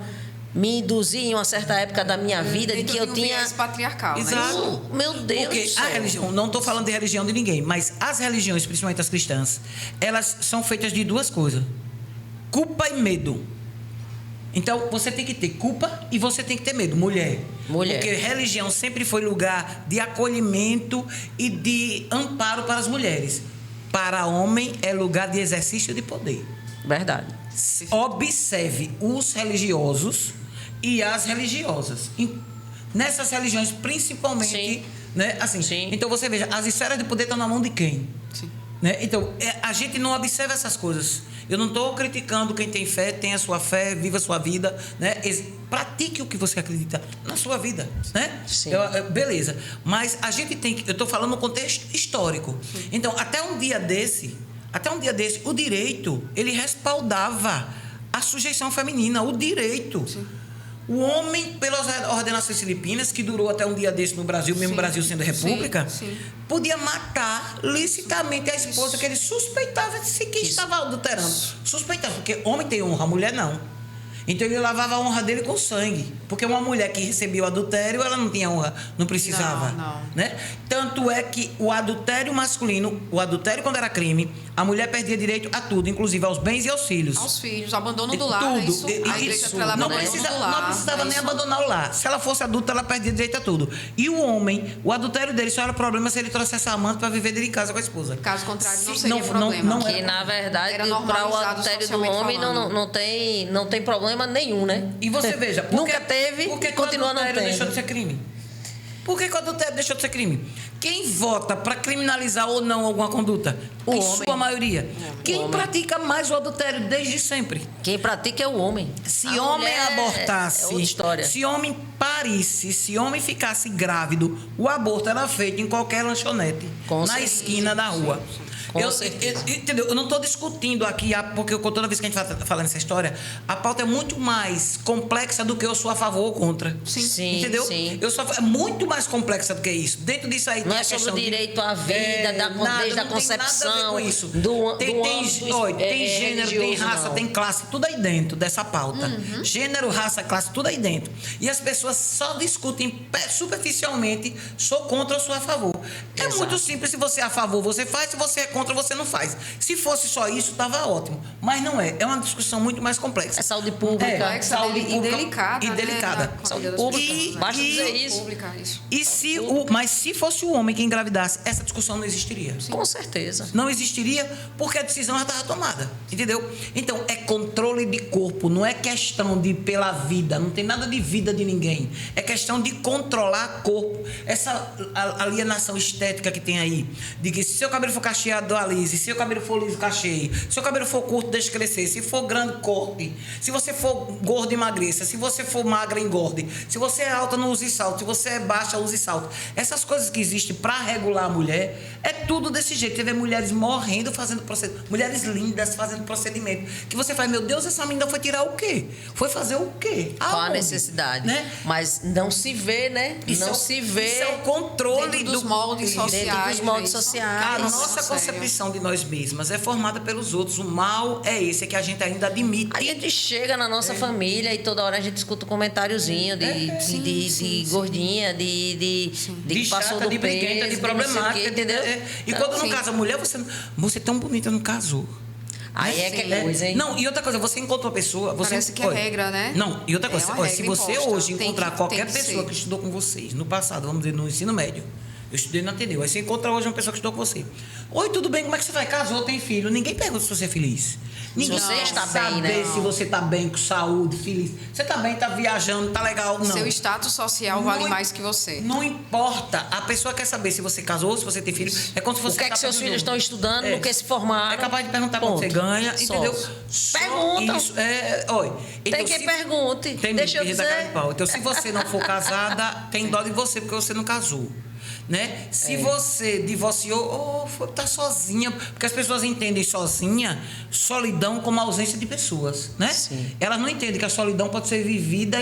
me induzir em uma certa época da minha vida de que eu tinha esse patriarcal, Exato. né? Meu Deus porque do céu. a religião, não estou falando de religião de ninguém, mas as religiões, principalmente as cristãs, elas são feitas de 2 coisas: culpa e medo. Então, você tem que ter culpa e você tem que ter medo. Mulher. Porque religião sempre foi lugar de acolhimento e de amparo para as mulheres. Para homem, é lugar de exercício de poder. Verdade. Observe os religiosos e as religiosas. Nessas religiões, principalmente... Sim. Né? Assim, Sim. Então, você veja, as esferas de poder estão na mão de quem? Sim. Né? Então, a gente não observa essas coisas. Eu não estou criticando quem tem fé, tenha a sua fé, viva a sua vida, né? Pratique o que você acredita na sua vida, né? Sim. Beleza. Mas a gente tem que... Eu estou falando no contexto histórico. Sim. Então, até um dia desse, o direito, ele respaldava a sujeição feminina, o direito. Sim. O homem, pelas ordenações filipinas, que durou até um dia desse no Brasil, mesmo o Brasil sendo república, podia matar licitamente a esposa que ele suspeitava de que estava adulterando. Suspeitava, porque homem tem honra, mulher não. Então ele lavava a honra dele com sangue. Porque uma mulher que recebia o adultério, ela não tinha honra, não precisava. Não. Né? Tanto é que o adultério masculino, o adultério quando era crime, a mulher perdia direito a tudo, inclusive aos bens e aos filhos. Aos filhos, abandono do lar, tudo. Isso, a igreja Não precisava nem abandonar o lar. Se ela fosse adulta, ela perdia direito a tudo. E o homem, o adultério dele só era problema se ele trouxesse a amante para viver dele em casa com a esposa. Caso contrário, não seria problema. Não que, na verdade, para o adultério do homem não tem problema nenhum, né? E você veja, nunca teve e continua não tendo. Deixou de ser crime? Por que o adultério deixou de ser crime? Quem vota para criminalizar ou não alguma conduta? Em sua maioria. Quem pratica mais o adultério desde sempre? Quem pratica é o homem. Se homem abortasse, outra história. Se homem parisse, se homem ficasse grávido, o aborto era feito em qualquer lanchonete, na esquina da rua. Entendeu? Eu não estou discutindo aqui, porque toda vez que a gente está falando essa história, a pauta é muito mais complexa do que eu sou a favor ou contra. Sim. Entendeu? Sim. É muito mais complexa do que isso. Dentro disso aí não é sobre o direito à vida, desde a concepção. Com isso. Tem gênero, tem raça, tem classe, tudo aí dentro dessa pauta. Gênero, raça, classe, tudo aí dentro. E as pessoas só discutem superficialmente, sou contra ou sou a favor. É muito simples. Se você é a favor, você faz. Se você é contra, contra, você não faz. Se fosse só isso, estava ótimo. Mas não é. É uma discussão muito mais complexa. É saúde pública. Saúde pública e delicada. E delicada. Né? Saúde pública. Basta dizer isso. Pública, isso. Mas se fosse o homem que engravidasse, essa discussão não existiria. Sim. Com certeza. Não existiria porque a decisão já estava tomada. Entendeu? Então, é controle de corpo. Não é questão de pela vida. Não tem nada de vida de ninguém. É questão de controlar corpo. Essa alienação estética que tem aí. De que se seu cabelo for cacheado, alise. Se seu cabelo for liso, cacheie. Se seu cabelo for curto, deixe crescer. Se for grande, corte. Se você for gordo, emagreça. Se você for magra, engorde. Se você é alta, não use salto. Se você é baixa, use salto. Essas coisas que existem para regular a mulher, é tudo desse jeito. Você vê mulheres morrendo fazendo procedimento. Mulheres lindas fazendo procedimento. Que você faz, meu Deus, essa menina foi tirar o quê? Foi fazer o quê? Qual a necessidade? Né? Mas não se vê, né? Não se vê. Isso é o controle dentro dos moldes sociais. Dentro dos moldes sociais. A nossa concepção de nós mesmas é formada pelos outros. O mal é esse, é que a gente ainda admite. A gente chega na nossa família e toda hora a gente escuta um comentáriozinho de gordinha, de que passou chata, do de briguenta, peso, de problemática, quê, entendeu? E quando não casa mulher, você é tão bonita, não casou. Aí é que é coisa, hein? Não, e outra coisa, você encontra uma pessoa... Parece que é regra, né? Não, e outra coisa, se você imposta, hoje encontrar qualquer pessoa que estudou com vocês, no passado, vamos dizer, no ensino médio, eu estudei no Ateneu, aí você encontra hoje uma pessoa que estudou com você. Oi, tudo bem, como é que você vai? Casou, tem filho? Ninguém pergunta se você é feliz. Ninguém você está sabe bem, né? se você está bem, com saúde, feliz. Você está bem, está viajando, está legal, não. Seu status social vale mais que você. Não importa. A pessoa quer saber se você casou, se você tem filho. É como se você... O que é que seus filhos estão estudando, no que se formaram. É capaz de perguntar quanto você ganha, entendeu? Pergunta. Isso, olha, tem quem pergunte. Deixa eu dizer. Então, se você não for casada, tem dó de você, porque você não casou. Né? Se você divorciou, tá sozinha, porque as pessoas entendem sozinha, solidão como ausência de pessoas, né? Sim. Elas não entendem que a solidão pode ser vivida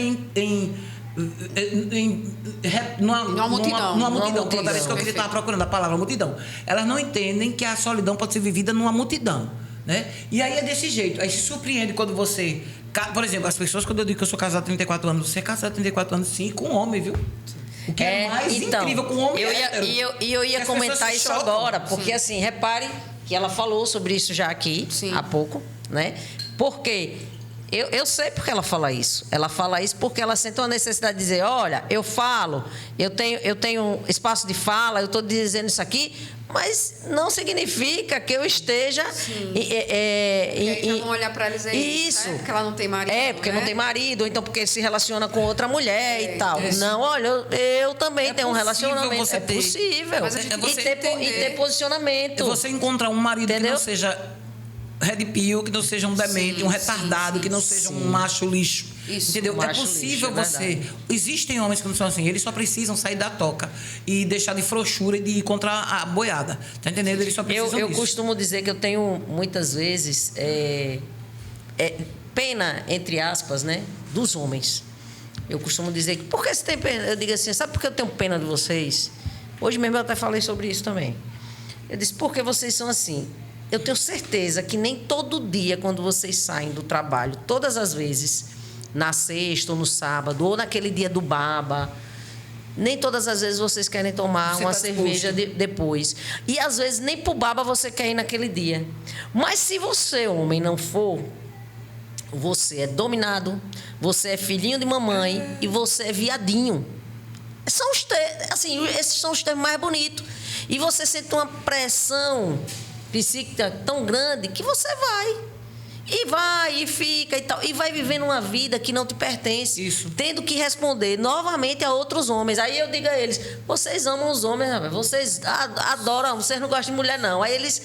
numa multidão. Toda vez que eu estava procurando a palavra multidão, elas não entendem que a solidão pode ser vivida numa multidão, né? E aí é desse jeito. Aí se surpreende quando você, por exemplo, as pessoas, quando eu digo que eu sou casado há 34 anos, você é casado há 34 anos sim, com um homem, viu? O que é mais incrível com o homem hétero. E eu ia comentar isso agora, porque assim, repare que ela falou sobre isso já aqui, há pouco, né? Porque eu sei porque ela fala isso. Ela fala isso porque ela sentiu a necessidade de dizer, olha, eu falo, eu tenho espaço de fala, eu estou dizendo isso aqui, mas não significa que eu esteja... Porque vão olhar para ela e dizer isso. Porque ela não tem marido. Porque não tem marido, ou então porque se relaciona com outra mulher e tal. Não, olha, eu também tenho um relacionamento. É possível. Mas e ter posicionamento. É você encontrar um marido que não seja red pill, que não seja um demente, um retardado, que não seja um macho lixo. Isso, entendeu? É possível você... Existem homens que não são assim, eles só precisam sair da toca e deixar de frouxura e de ir contra a boiada. Tá entendendo? Eles só precisam Eu costumo dizer que eu tenho, muitas vezes, pena, entre aspas, né, dos homens. Eu costumo dizer que... Por que você tem pena? Eu digo assim, sabe por que eu tenho pena de vocês? Hoje mesmo eu até falei sobre isso também. Eu disse, porque vocês são assim. Eu tenho certeza que nem todo dia, quando vocês saem do trabalho, todas as vezes, na sexta ou no sábado, ou naquele dia do baba, nem todas as vezes vocês querem tomar uma cerveja depois. E às vezes nem pro baba você quer ir naquele dia. Mas se você, homem, não for, você é dominado, você é filhinho de mamãe e você é viadinho. São assim, esses são os termos mais bonitos. E você sente uma pressão psíquica tão grande que você vai e fica e tal, e vai vivendo uma vida que não te pertence, tendo que responder novamente a outros homens. Aí eu digo a eles, vocês amam os homens, vocês adoram, vocês não gostam de mulher não. Aí eles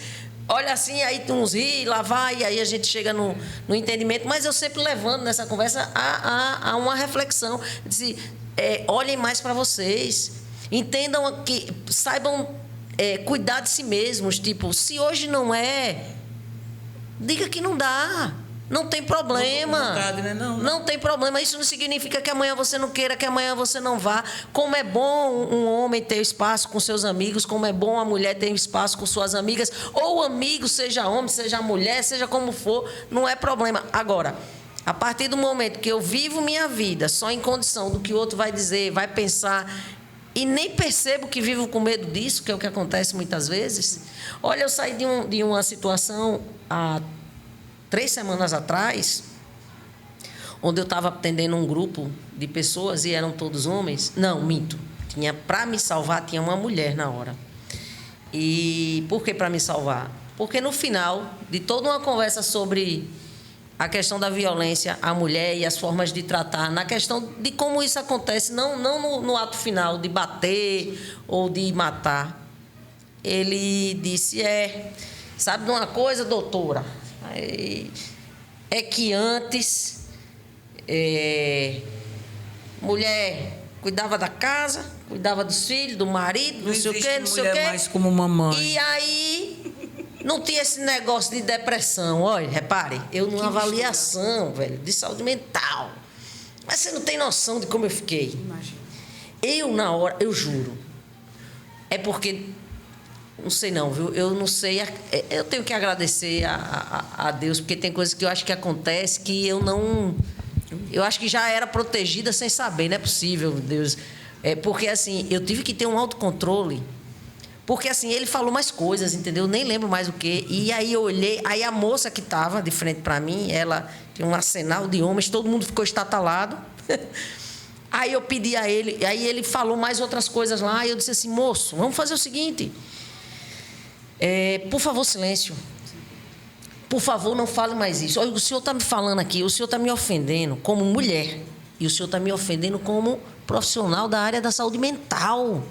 olham assim, aí uns ri, lá vai, e aí a gente chega no entendimento, mas eu sempre levando nessa conversa a uma reflexão, olhem mais para vocês, entendam que, saibam cuidar de si mesmos, tipo, se hoje não diga que não dá, não tem problema, não tem problema, isso não significa que amanhã você não queira, que amanhã você não vá. Como é bom um homem ter espaço com seus amigos, como é bom a mulher ter espaço com suas amigas, ou o amigo, seja homem, seja mulher, seja como for, não é problema. Agora, a partir do momento que eu vivo minha vida só em condição do que o outro vai dizer, vai pensar, e nem percebo que vivo com medo disso, que é o que acontece muitas vezes. Olha, eu saí de uma situação há 3 semanas atrás, onde eu estava atendendo um grupo de pessoas e eram todos homens. Não, minto. Para me salvar, tinha uma mulher na hora. E por que para me salvar? Porque no final de toda uma conversa sobre a questão da violência à mulher e as formas de tratar, na questão de como isso acontece, não no ato final de bater ou de matar, ele disse, sabe de uma coisa, doutora? É que antes, mulher cuidava da casa, cuidava dos filhos, do marido, não sei o quê, não sei o quê. Mais como mamãe. E aí não tinha esse negócio de depressão. Olha, repare, eu numa avaliação, velho, de saúde mental. Mas você não tem noção de como eu fiquei. Imagina. Eu, na hora, eu juro. É porque, não sei não, viu? Eu não sei. Eu tenho que agradecer a Deus, porque tem coisas que eu acho que acontece que eu não. Eu acho que já era protegida sem saber, não é possível, Deus. Porque, assim, eu tive que ter um autocontrole. Porque, assim, ele falou mais coisas, entendeu? Eu nem lembro mais o quê. E aí eu olhei, aí a moça que estava de frente para mim, ela tinha um arsenal de homens, todo mundo ficou estatalado. Aí eu pedi a ele, aí ele falou mais outras coisas lá, e eu disse assim, moço, vamos fazer o seguinte. Por favor, silêncio. Por favor, não fale mais isso. Olha, o senhor está me falando aqui, o senhor está me ofendendo como mulher. E o senhor está me ofendendo como profissional da área da saúde mental.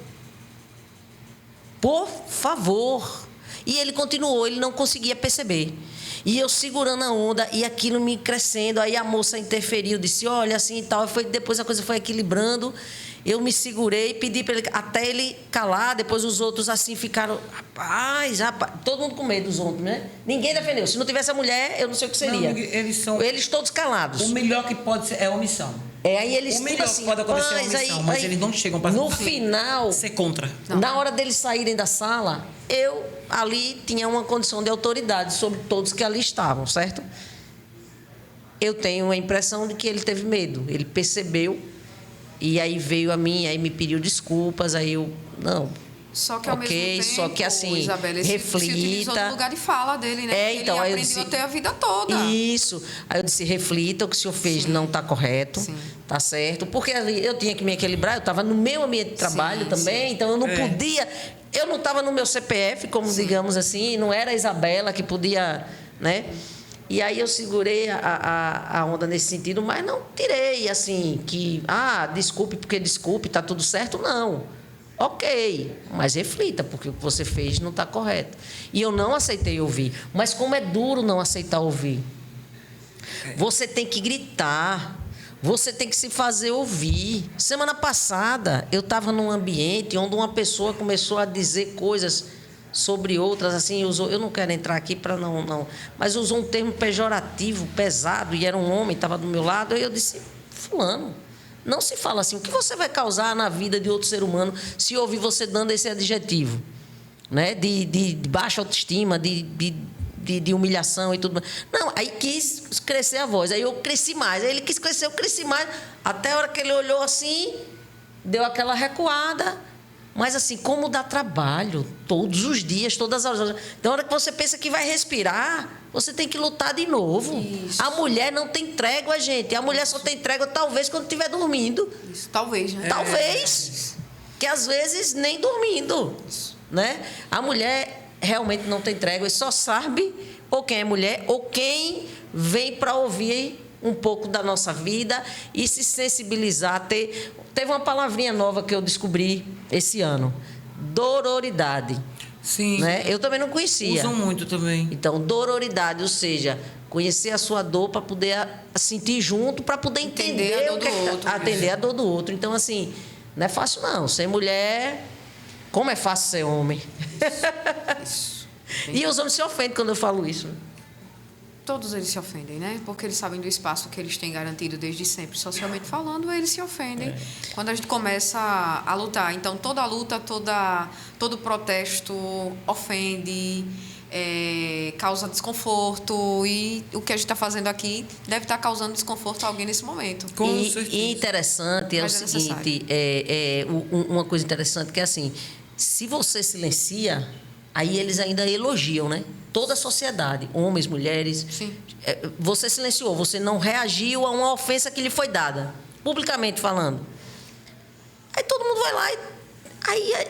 Por favor. E ele continuou, ele não conseguia perceber. E eu segurando a onda e aquilo me crescendo. Aí a moça interferiu, disse, olha, assim e tal. Depois a coisa foi equilibrando. Eu me segurei, pedi para ele, até ele calar. Depois os outros assim ficaram, rapaz, todo mundo com medo dos outros, né? Ninguém defendeu. Se não tivesse a mulher, eu não sei o que seria. Não, eles todos calados. O melhor que pode ser é omissão. Aí eles o melhor assim, que pode acontecer é omissão, mas eles não chegam para no final ser contra. Na hora deles saírem da sala, eu ali tinha uma condição de autoridade sobre todos que ali estavam, certo? Eu tenho a impressão de que ele teve medo. Ele percebeu. E aí veio a mim, aí me pediu desculpas, aí eu, não, só que ao mesmo tempo, só que assim, Isabela, reflita. Se utilizou do lugar de fala dele, né? Então, ele aí aprendeu eu disse, até a vida toda. Isso. Aí eu disse, reflita, o que o senhor fez não está correto, está certo. Porque eu tinha que me equilibrar, eu estava no meu ambiente de trabalho também, então eu não podia, eu não estava no meu CPF, como digamos assim, não era a Isabela que podia, né? E aí eu segurei a onda nesse sentido, mas não tirei, assim, que, desculpe porque desculpe, está tudo certo, não. Ok, mas reflita, porque o que você fez não está correto. E eu não aceitei ouvir. Mas como é duro não aceitar ouvir. Você tem que gritar, você tem que se fazer ouvir. Semana passada, eu estava num ambiente onde uma pessoa começou a dizer coisas sobre outras, assim, eu não quero entrar aqui para não, mas usou um termo pejorativo, pesado, e era um homem, estava do meu lado, e eu disse, fulano, não se fala assim, o que você vai causar na vida de outro ser humano se ouvir você dando esse adjetivo, né? De baixa autoestima, de humilhação e tudo mais. Não, aí quis crescer a voz, aí eu cresci mais, aí ele quis crescer, eu cresci mais, até a hora que ele olhou assim, deu aquela recuada. Mas assim, como dá trabalho, todos os dias, todas as horas. Então, na hora que você pensa que vai respirar, você tem que lutar de novo. Isso. A mulher não tem trégua, gente. A mulher só tem trégua, talvez, quando estiver dormindo. Isso, talvez, né? Talvez. Que às vezes nem dormindo. Né? A mulher realmente não tem trégua e só sabe ou quem é mulher ou quem vem para ouvir um pouco da nossa vida e se sensibilizar. Teve uma palavrinha nova que eu descobri esse ano, dororidade. Sim. Né? Eu também não conhecia. Usam muito também. Então, dororidade, ou seja, conhecer a sua dor para poder sentir junto, para poder entender a dor do outro. Atender a dor do outro. Então, assim, não é fácil não. Ser mulher, como é fácil ser homem. Isso. E os homens se ofendem quando eu falo isso. Todos eles se ofendem, né? Porque eles sabem do espaço que eles têm garantido desde sempre, socialmente falando, eles se ofendem. Quando a gente começa a lutar. Então, toda luta, todo protesto ofende. causa desconforto, e o que a gente está fazendo aqui deve estar causando desconforto a alguém nesse momento. E interessante é o seguinte, uma coisa interessante que é assim, se você silencia, aí eles ainda elogiam, né? Toda a sociedade, homens, mulheres. Sim. Você silenciou, você não reagiu a uma ofensa que lhe foi dada, publicamente falando. Aí todo mundo vai lá e...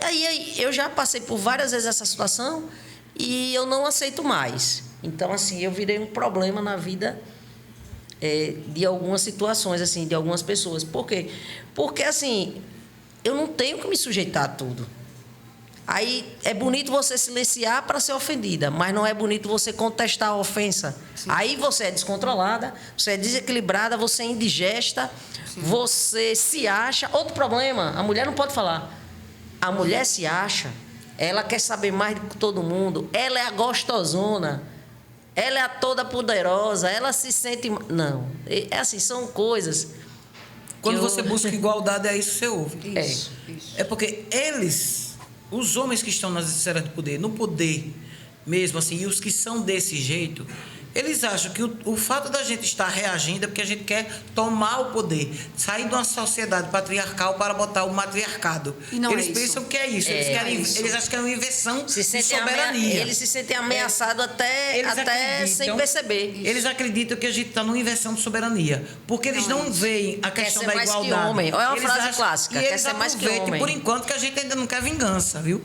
Aí eu já passei por várias vezes essa situação e eu não aceito mais. Então, assim, eu virei um problema na vida de algumas situações, assim, de algumas pessoas. Por quê? Porque, assim, eu não tenho que me sujeitar a tudo. Aí é bonito você silenciar para ser ofendida, mas não é bonito você contestar a ofensa. Sim. Aí você é descontrolada, você é desequilibrada, você é indigesta, sim, você se acha. Outro problema, a mulher não pode falar. A mulher se acha, ela quer saber mais de todo mundo, ela é a gostosona, ela é a toda poderosa, ela se sente... Não, é assim, são coisas... Quando você busca igualdade, é isso que você ouve. Isso. É porque eles, os homens que estão nas esferas de poder, no poder mesmo, assim, e os que são desse jeito... Eles acham que o fato da gente estar reagindo é porque a gente quer tomar o poder, sair de uma sociedade patriarcal para botar o matriarcado. E não eles é pensam que é isso. Eles acham que é uma inversão de soberania. Eles se sentem ameaçados até sem perceber. Eles acreditam que a gente está numa inversão de soberania, porque eles não veem a questão da igualdade. Que homem. Olha uma frase acham, clássica. E eles aproveitam, por enquanto, que a gente ainda não quer vingança, viu?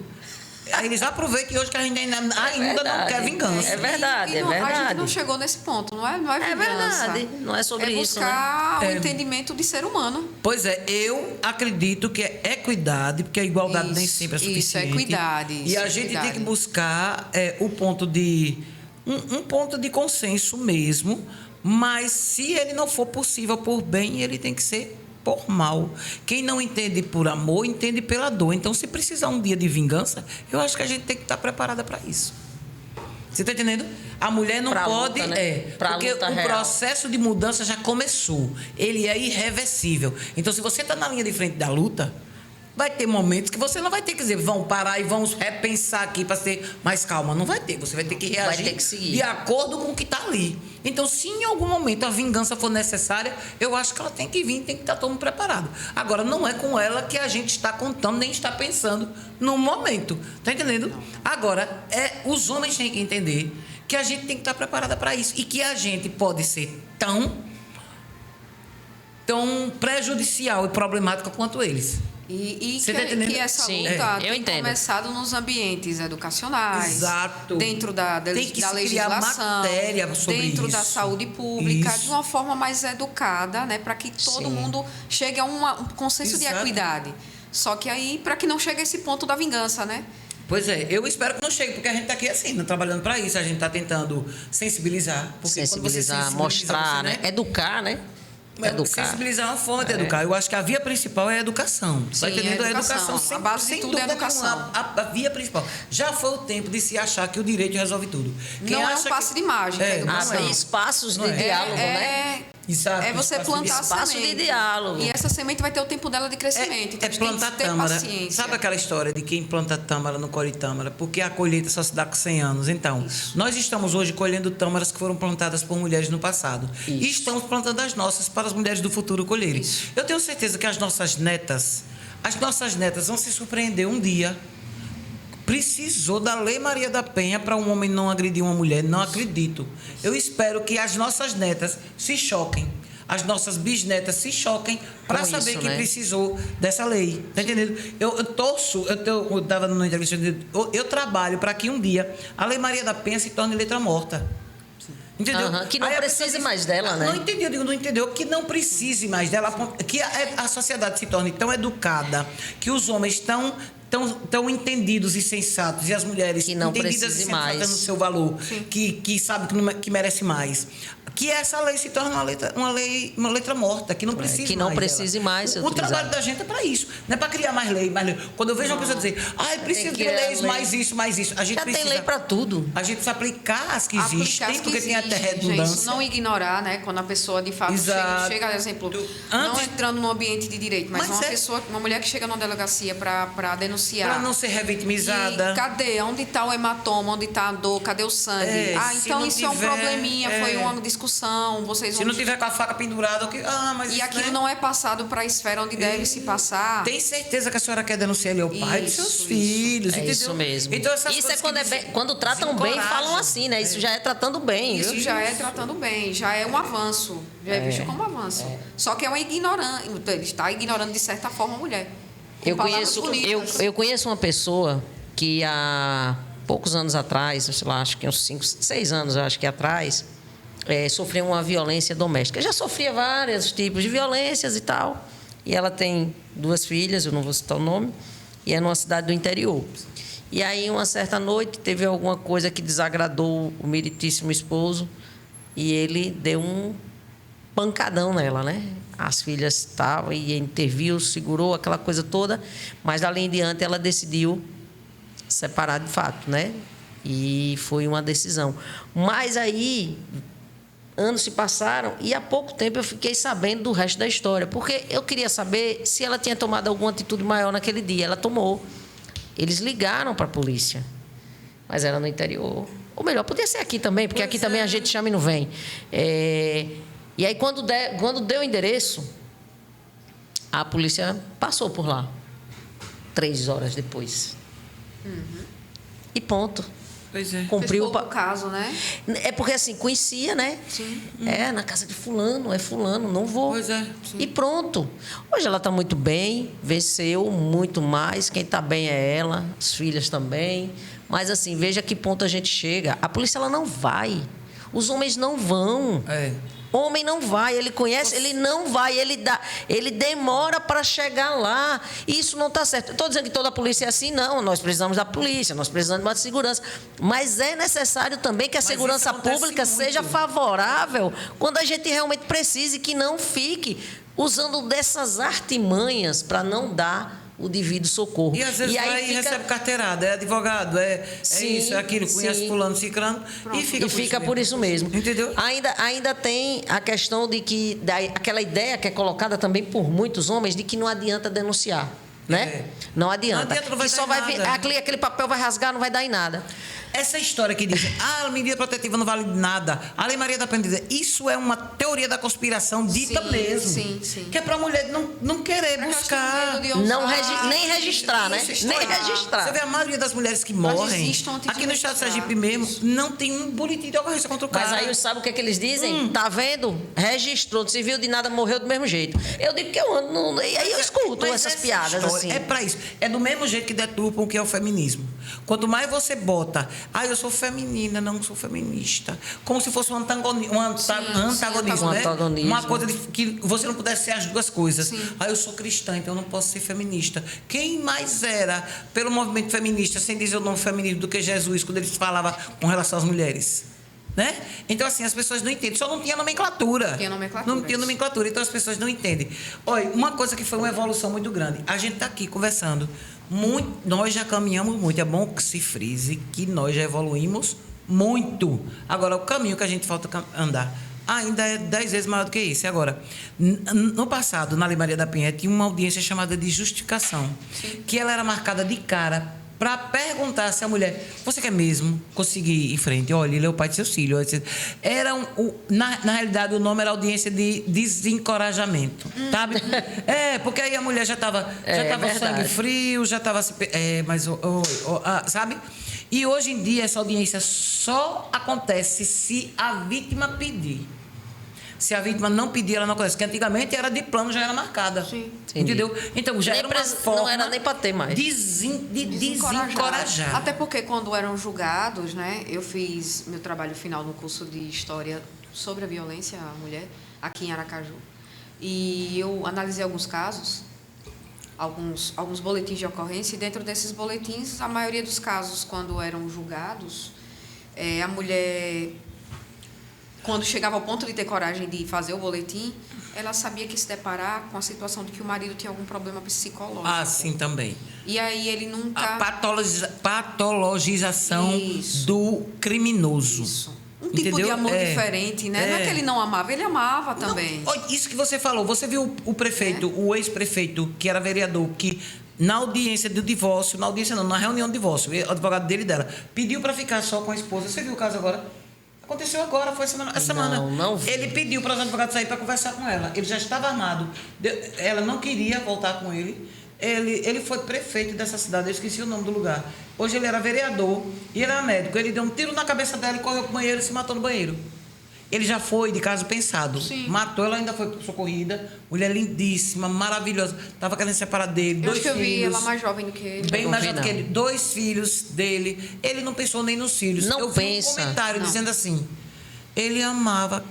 Aí eles aproveitam hoje que a gente ainda não quer vingança. É verdade, é verdade. A gente não chegou nesse ponto, não é vingança. É verdade, não é sobre isso, né? É buscar o entendimento de ser humano. Pois é, eu acredito que é equidade, porque a igualdade nem sempre é suficiente. Isso, é equidade. E a gente tem que buscar o ponto de... Um ponto de consenso mesmo, mas se ele não for possível por bem, ele tem que ser por mal. Quem não entende por amor, entende pela dor. Então, se precisar um dia de vingança, eu acho que a gente tem que estar preparada para isso. Você está entendendo? A mulher não pode... Luta, né? Porque o processo de mudança já começou. Ele é irreversível. Então, se você está na linha de frente da luta, vai ter momentos que você não vai ter que dizer, vão parar e vamos repensar aqui para ser mais calma. Não vai ter. Você vai ter que reagir, vai ter que seguir de acordo com o que está ali. Então, se em algum momento a vingança for necessária, eu acho que ela tem que vir, tem que estar todo mundo preparado. Agora, não é com ela que a gente está contando, nem está pensando no momento. Está entendendo? Agora, os homens têm que entender que a gente tem que estar preparada para isso. E que a gente pode ser tão prejudicial e problemática quanto eles. E que essa luta tem começado nos ambientes educacionais, exato, dentro da legislação, matéria sobre dentro isso, da saúde pública, isso, de uma forma mais educada, né, para que todo mundo chegue a um consenso de equidade. Só que aí, para que não chegue a esse ponto da vingança, né? Pois é, eu espero que não chegue, porque a gente está aqui assim, né, trabalhando para isso, a gente está tentando sensibilizar. Porque sensibilizar, mostrar, né? Educar, né? Educar. Sensibilizar é uma forma de educar. Eu acho que a via principal é a educação. Sim, a educação sempre, a base de tudo é a educação. A via principal. Já foi o tempo de se achar que o direito resolve tudo. Quem não é um passe de mágica. Abrir espaços de diálogo, né? Exato, é você plantar espaço semente. De diálogo. E essa semente vai ter o tempo dela de crescimento. Então, plantar tem que ter tâmara. paciência. Sabe aquela história de quem planta tâmara não colhe tâmara? Porque a colheita só se dá com 100 anos. Então, nós estamos hoje colhendo tâmaras que foram plantadas por mulheres no passado. E estamos plantando as nossas para as mulheres do futuro colherem. Eu tenho certeza que as nossas netas vão se surpreender um dia. Precisou da Lei Maria da Penha para um homem não agredir uma mulher? Não acredito. Eu espero que as nossas netas se choquem, as nossas bisnetas se choquem para saber que precisou dessa lei. Tá entendendo? Eu estava numa entrevista, eu trabalho para que um dia a Lei Maria da Penha se torne letra morta. Entendeu? Que não precise mais dela, né? Não entendeu, não entendeu. Que não precise mais dela, que a sociedade se torne tão educada, que os homens tão entendidos e sensatos, e as mulheres que não entendidas e sensatas no seu valor, que sabe que merece mais. que essa lei se torne uma letra morta, que não precise que não mais precise dela. mais ser O trabalho utilizada. da gente é para isso, não é para criar mais lei, mais lei. Quando eu vejo uma pessoa dizer, precisa de criar leis, lei. mais isso, a gente Já precisa... tem lei para tudo. A gente precisa aplicar as que Aplicar existem, as que porque tem até existem, redundância. gente, não ignorar, né? Quando a pessoa de fato Exato. chega, por exemplo, não Antes- entrando no ambiente de direito, mas Mas uma mulher que chega numa delegacia para denunciar. Para não ser revitimizada. E cadê? Onde está o hematoma? Onde está a dor? Cadê o sangue? Se Então não isso é um tiver, probleminha, foi uma discussão, vocês Se vão... não tiver com a faca pendurada, mas E isso, aquilo né? não é passado para a esfera onde deve se passar. Tem certeza que a senhora quer denunciar ele ao pai dos seus Isso. filhos, É entendeu? isso mesmo. Então, essas Isso é coisas quando, que quando tratam bem, desencorajam. falam assim, né? Isso já é tratando bem, Isso viu? já é tratando bem, já é um avanço, já é visto como avanço. Só que é uma ignorância, ele está ignorando de certa forma a mulher. Com Eu palavras conheço, bonitas. eu conheço uma pessoa que há poucos anos atrás, sei lá, acho que uns 5, 6 anos, eu acho que atrás, sofreu uma violência doméstica. Já sofria vários tipos de violências e tal. E ela tem 2 filhas, eu não vou citar o nome, e é numa cidade do interior. E aí, uma certa noite, teve alguma coisa que desagradou o meritíssimo esposo e ele deu um pancadão nela, né? As filhas estavam e interviu, segurou aquela coisa toda, mas dali em diante ela decidiu separar de fato, né? E foi uma decisão. Mas aí anos se passaram e há pouco tempo eu fiquei sabendo do resto da história, porque eu queria saber se ela tinha tomado alguma atitude maior naquele dia. Ela tomou. Eles ligaram para a polícia, mas era no interior. Ou melhor, podia ser aqui também, porque aqui também a gente chama e não vem. E aí, quando deu o endereço, a polícia passou por lá. 3 horas depois. E ponto. Pois é. Cumpriu Fez pouco caso, né? É porque assim, conhecia, né? Sim. Na casa de fulano, é fulano, não vou. Pois é, sim. E pronto. Hoje ela está muito bem, venceu muito mais. Quem está bem é ela, as filhas também. Mas assim, veja que ponto a gente chega. A polícia ela não vai. Os homens não vão. Homem não vai, ele conhece, ele não vai, ele demora para chegar lá. Isso não está certo. Estou dizendo que toda a polícia é assim, não. Nós precisamos da polícia, nós precisamos de uma segurança. Mas é necessário também que a segurança pública seja favorável quando a gente realmente precise, que não fique usando dessas artimanhas para não dar o devido socorro. E às vezes vai e recebe carteirada, é advogado, Sim, isso, é aquilo, conhece sim. fulano, ciclano, e fica por isso mesmo. Entendeu? Ainda tem a questão de que aquela ideia que é colocada também por muitos homens de que não adianta denunciar, né? Não adianta. Não vai que só dar vai em nada. aquele papel vai rasgar, não vai dar em nada. Essa história que diz, a medida protetiva não vale nada, a Lei Maria da Penha diz, isso é uma teoria da conspiração dita mesmo. Sim. Que é para a mulher não querer buscar. Nem registrar, né? Nem registrar. Você vê a maioria das mulheres que morrem, aqui no estado de Sergipe mesmo, não tem um boletim de ocorrência contra o cara. Mas aí sabe o que é que eles dizem? Tá vendo? Registrou, não se viu de nada, morreu do mesmo jeito. Eu digo que eu ando, e aí eu escuto essas piadas história assim. É para isso. É do mesmo jeito que deturpam o que é o feminismo. Quanto mais você bota, eu sou feminina, não sou feminista. Como se fosse um antagonismo, né? Antagonismo. Uma coisa que você não pudesse ser as duas coisas. Eu sou cristã, então eu não posso ser feminista. Quem mais era pelo movimento feminista, sem dizer o nome feminino, do que Jesus, quando ele falava com relação às mulheres? Né? Então, assim, as pessoas não entendem. Só não tinha nomenclatura. Não tinha nomenclatura, então as pessoas não entendem. Olha, uma coisa que foi uma evolução muito grande. A gente está aqui conversando. Nós já caminhamos muito. É bom que se frise que nós já evoluímos muito. Agora, o caminho que a gente falta andar ainda é 10 vezes maior do que isso. E agora, no passado, na Lei Maria da Penha, tinha uma audiência chamada de justificação, que ela era marcada de cara para perguntar se a mulher, você quer mesmo conseguir ir em frente? Olha, ele é o pai de seus filhos. Na realidade, o nome era audiência de desencorajamento, sabe? Porque aí a mulher já estava sangue frio, já estava... sabe? E hoje em dia, essa audiência só acontece se a vítima pedir. Se a vítima não pedir, ela não acontece. Porque antigamente era de plano, já era marcada. Sim. Entendeu? Então, já era uma forma... Não era nem para ter mais. De desencorajar. Até porque quando eram julgados, né? Eu fiz meu trabalho final no curso de História sobre a violência à mulher, aqui em Aracaju. E eu analisei alguns casos, alguns boletins de ocorrência, e dentro desses boletins, a maioria dos casos, quando eram julgados, a mulher quando chegava ao ponto de ter coragem de fazer o boletim, ela sabia que ia se deparar com a situação de que o marido tinha algum problema psicológico. Ah, sim, também. E aí ele nunca... A patologização do criminoso. Isso. Um tipo de amor diferente, né? Não é que ele não amava, ele amava também. Não, isso que você falou, você viu o prefeito, o ex-prefeito, que era vereador, que na audiência do divórcio, na audiência não, na reunião do divórcio, o advogado dele e dela, pediu para ficar só com a esposa. Você viu o caso agora? Aconteceu agora, foi essa semana. Não vi. Ele pediu para os advogados sair para conversar com ela. Ele já estava armado. Ela não queria voltar com ele. Ele foi prefeito dessa cidade, eu esqueci o nome do lugar. Hoje ele era vereador e ele era médico. Ele deu um tiro na cabeça dela e correu para o banheiro e se matou no banheiro. Ele já foi de caso pensado. Sim. Matou, ela ainda foi socorrida. Mulher lindíssima, maravilhosa. Estava querendo separar dele. Eu dois acho que eu filhos. vi ela mais jovem do que ele. Bem Não mais vi, jovem que não. ele. 2 filhos dele. Ele não pensou nem nos filhos. Não eu vi pensa. um comentário Não. dizendo assim: ele amava.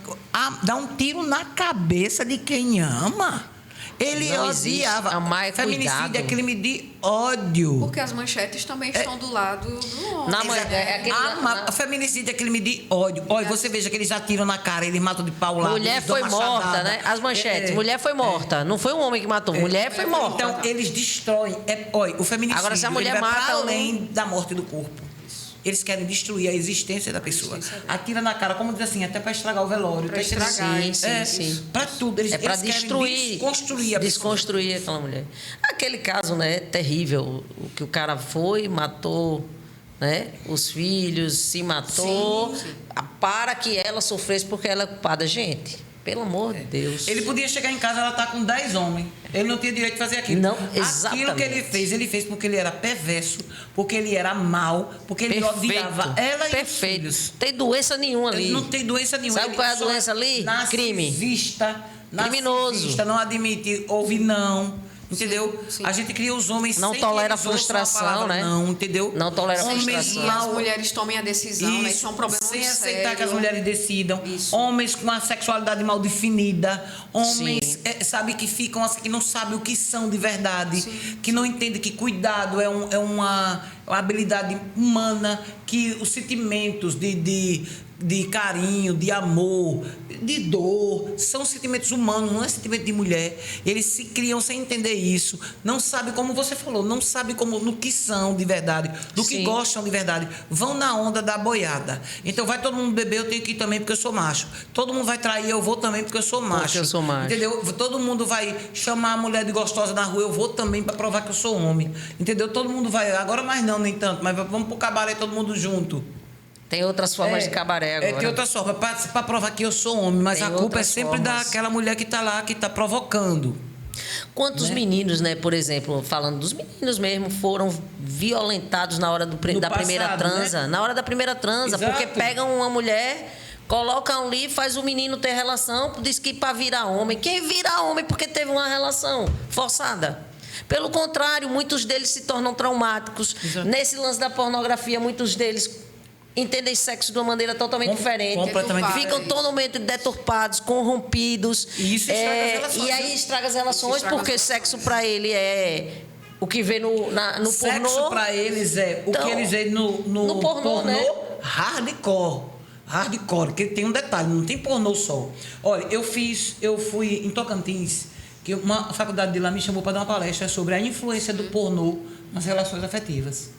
Dá um tiro na cabeça de quem ama. Ele Não existe. odiava. Amar é Feminicídio cuidado. é crime de ódio. Porque as manchetes também estão do lado do homem. Na mãe- é aquele- Feminicídio é crime de ódio. Olha, você veja que eles atiram na cara, eles matam de pau lá. Mulher eles dão foi uma morta, machadada. né? As manchetes. Mulher foi morta. Não foi um homem que matou. Mulher foi morta. Então, eles destroem. Olha, o feminicídio Agora, se a mulher ele vai mata pra um- além da morte do corpo. Eles querem destruir a existência da pessoa. Atira na cara, como diz assim, até para estragar o velório. Pra tá entendendo? estragar, sim. Para tudo. Eles, É para eles querem destruir. desconstruir a pessoa. Desconstruir aquela mulher. Aquele caso, né, terrível, o que o cara foi, matou, né, os filhos, se matou, Sim. para que ela sofresse porque ela é culpada. Gente, pelo amor de Deus. Ele podia chegar em casa, ela tá com 10 homens. Ele não tinha direito de fazer aquilo. Não, Aquilo que exatamente. ele fez porque ele era perverso, porque ele era mau, porque ele odiava ela e os Perfeito. filhos. Tem doença nenhuma ali. Ele não tem doença nenhuma. Sabe Ele qual é a só doença ali? Crime. Narcisista. Criminoso. Narcisista, não admite ouvir não. Entendeu? sim. A gente cria os homens Não sem tolera que eles ouçam frustração, a palavra né? Não, entendeu? Não tolera Homens frustração. E as mal- mulheres tomem a decisão, né? Isso é um problema sem muito aceitar sério. que as mulheres decidam. Isso. Homens com uma sexualidade mal definida. Homens, Sim. sabe, que ficam assim, que não sabem o que são de verdade. Sim. Que não entendem que cuidado é uma habilidade humana, que os sentimentos de carinho, de amor, de dor, são sentimentos humanos, não é sentimento de mulher. Eles se criam sem entender isso. Não sabem, como você falou, não sabem no que são de verdade, do que Sim. gostam de verdade. Vão na onda da boiada. Então vai todo mundo beber, eu tenho que ir também porque eu sou macho. Todo mundo vai trair, eu vou também porque eu sou macho. eu sou macho. Entendeu? Todo mundo vai chamar a mulher de gostosa na rua, eu vou também para provar que eu sou homem. Entendeu? Todo mundo vai, agora mais não, nem tanto, mas vamos pro cabaré todo mundo junto. Tem outras formas de cabaré agora. Tem outras formas, para provar que eu sou homem, mas Tem a culpa é outras sempre formas. daquela mulher que está lá, que está provocando. Quantos meninos, né, por exemplo, falando dos meninos mesmo, foram violentados na hora da primeira passado, transa? né? Na hora da primeira transa, Exato. porque pegam uma mulher, colocam ali, faz o menino ter relação, diz que para virar homem. Quem vira homem porque teve uma relação forçada? Pelo contrário, muitos deles se tornam traumáticos. Exato. Nesse lance da pornografia, muitos deles entendem sexo de uma maneira totalmente diferente. completamente Ficam diferente. totalmente deturpados, corrompidos. E isso estraga as relações, E aí viu? estraga as relações, Isso estraga porque as sexo para ele é o que vê no Sexo pornô. para eles é o Então, que eles veem no pornô, né? hardcore. Hardcore, que tem um detalhe, não tem pornô só. Olha, eu fui em Tocantins, que uma faculdade de lá me chamou para dar uma palestra sobre a influência do pornô nas relações afetivas.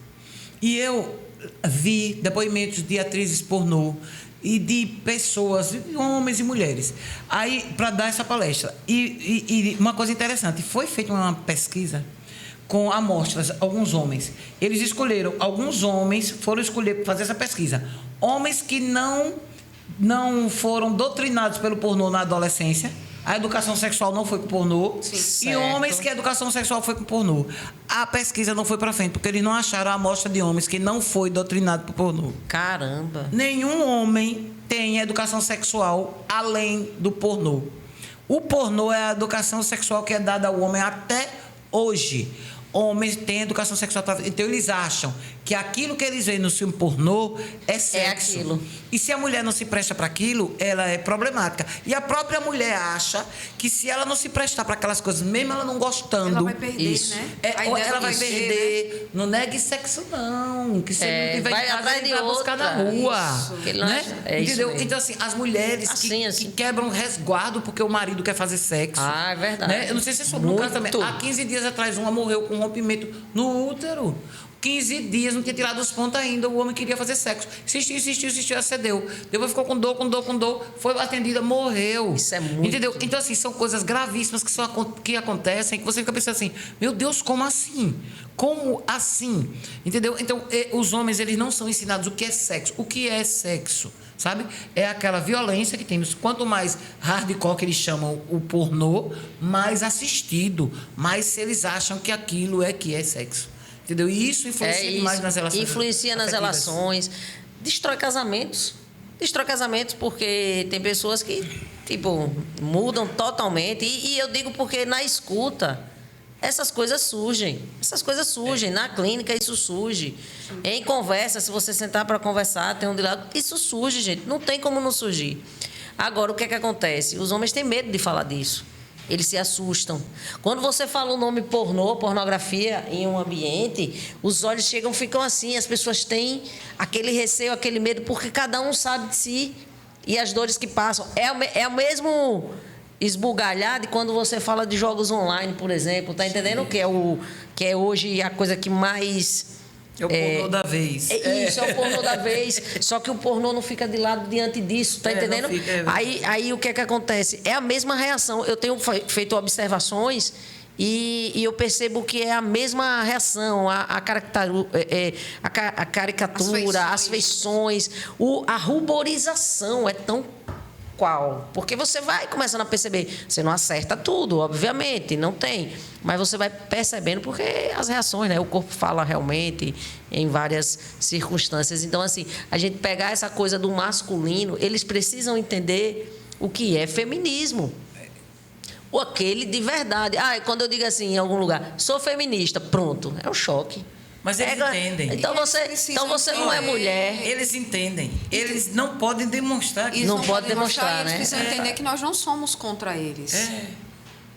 E eu vi depoimentos de atrizes pornô e de pessoas, de homens e mulheres, aí para dar essa palestra. E uma coisa interessante, foi feita uma pesquisa com amostras, alguns homens. Eles escolheram, alguns homens foram escolher para fazer essa pesquisa. Homens que não foram doutrinados pelo pornô na adolescência. A educação sexual não foi com pornô. Sim. E Certo. homens que a educação sexual foi com pornô. A pesquisa não foi para frente, porque eles não acharam a amostra de homens que não foi doutrinado por pornô. Caramba. Nenhum homem tem educação sexual além do pornô. O pornô é a educação sexual que é dada ao homem até hoje. Homens têm educação sexual. Então, eles acham que aquilo que eles veem no filme pornô é sexo. aquilo. E se a mulher não se presta para aquilo, ela é problemática. E a própria mulher acha que se ela não se prestar para aquelas coisas, mesmo ela não gostando... Ela vai perder, Isso. né? Ou ideia ela do vai prazer, perder. Não negue sexo, não. Que você não tiver vai em casa, atrás ele de vai buscar na outra. rua. Isso. Que ele não Né? acha- é isso Entendeu? mesmo. Então, assim, as mulheres Assim. que quebram resguardo porque o marido quer fazer sexo. Ah, é verdade. Né? Eu não sei se você soube no caso também. Muito. Há 15 dias atrás, uma morreu com um rompimento no útero. 15 dias, não tinha tirado os pontos ainda, o homem queria fazer sexo. Insistiu, acedeu. Depois ficou com dor, foi atendida, morreu. Isso é muito. Entendeu? Então, assim, são coisas gravíssimas que acontecem, que você fica pensando assim, meu Deus, como assim? Como assim? Entendeu? Então, os homens, eles não são ensinados o que é sexo. O que é sexo? Sabe? É aquela violência que tem. Quanto mais hardcore que eles chamam o pornô, mais assistido, mais se eles acham que aquilo que é sexo. Entendeu? E isso influencia demais nas relações. Influencia nas afetivas. relações, destrói casamentos. Destrói casamentos porque tem pessoas que, tipo, mudam totalmente. E eu digo porque na escuta, essas coisas surgem. Na clínica, isso surge. Em conversa, se você sentar para conversar, tem um de lado, isso surge, gente. Não tem como não surgir. Agora, o que é que acontece? Os homens têm medo de falar disso. Eles se assustam. Quando você fala o nome pornografia em um ambiente, os olhos ficam assim, as pessoas têm aquele receio, aquele medo, porque cada um sabe de si e as dores que passam. É o mesmo esbugalhar de quando você fala de jogos online, por exemplo, tá entendendo? Que é hoje a coisa que mais... É o pornô da vez. Isso, é o pornô da vez. Só que o pornô não fica de lado diante disso, tá entendendo? Fica, aí o que é que acontece? É a mesma reação. Eu tenho feito observações e eu percebo que é a mesma reação, a caricatura, as feições, a ruborização é tão qual? Porque você vai começando a perceber, você não acerta tudo, obviamente, não tem, mas você vai percebendo porque as reações, né? O corpo fala realmente em várias circunstâncias. Então, assim, a gente pegar essa coisa do masculino, eles precisam entender o que é feminismo. Ou aquele de verdade. Quando eu digo assim em algum lugar, sou feminista, pronto, é um choque. Mas eles entendem. Então você não é mulher. Eles entendem. Eles não podem demonstrar que Não pode demonstrar, eles né? precisam entender que nós não somos contra eles.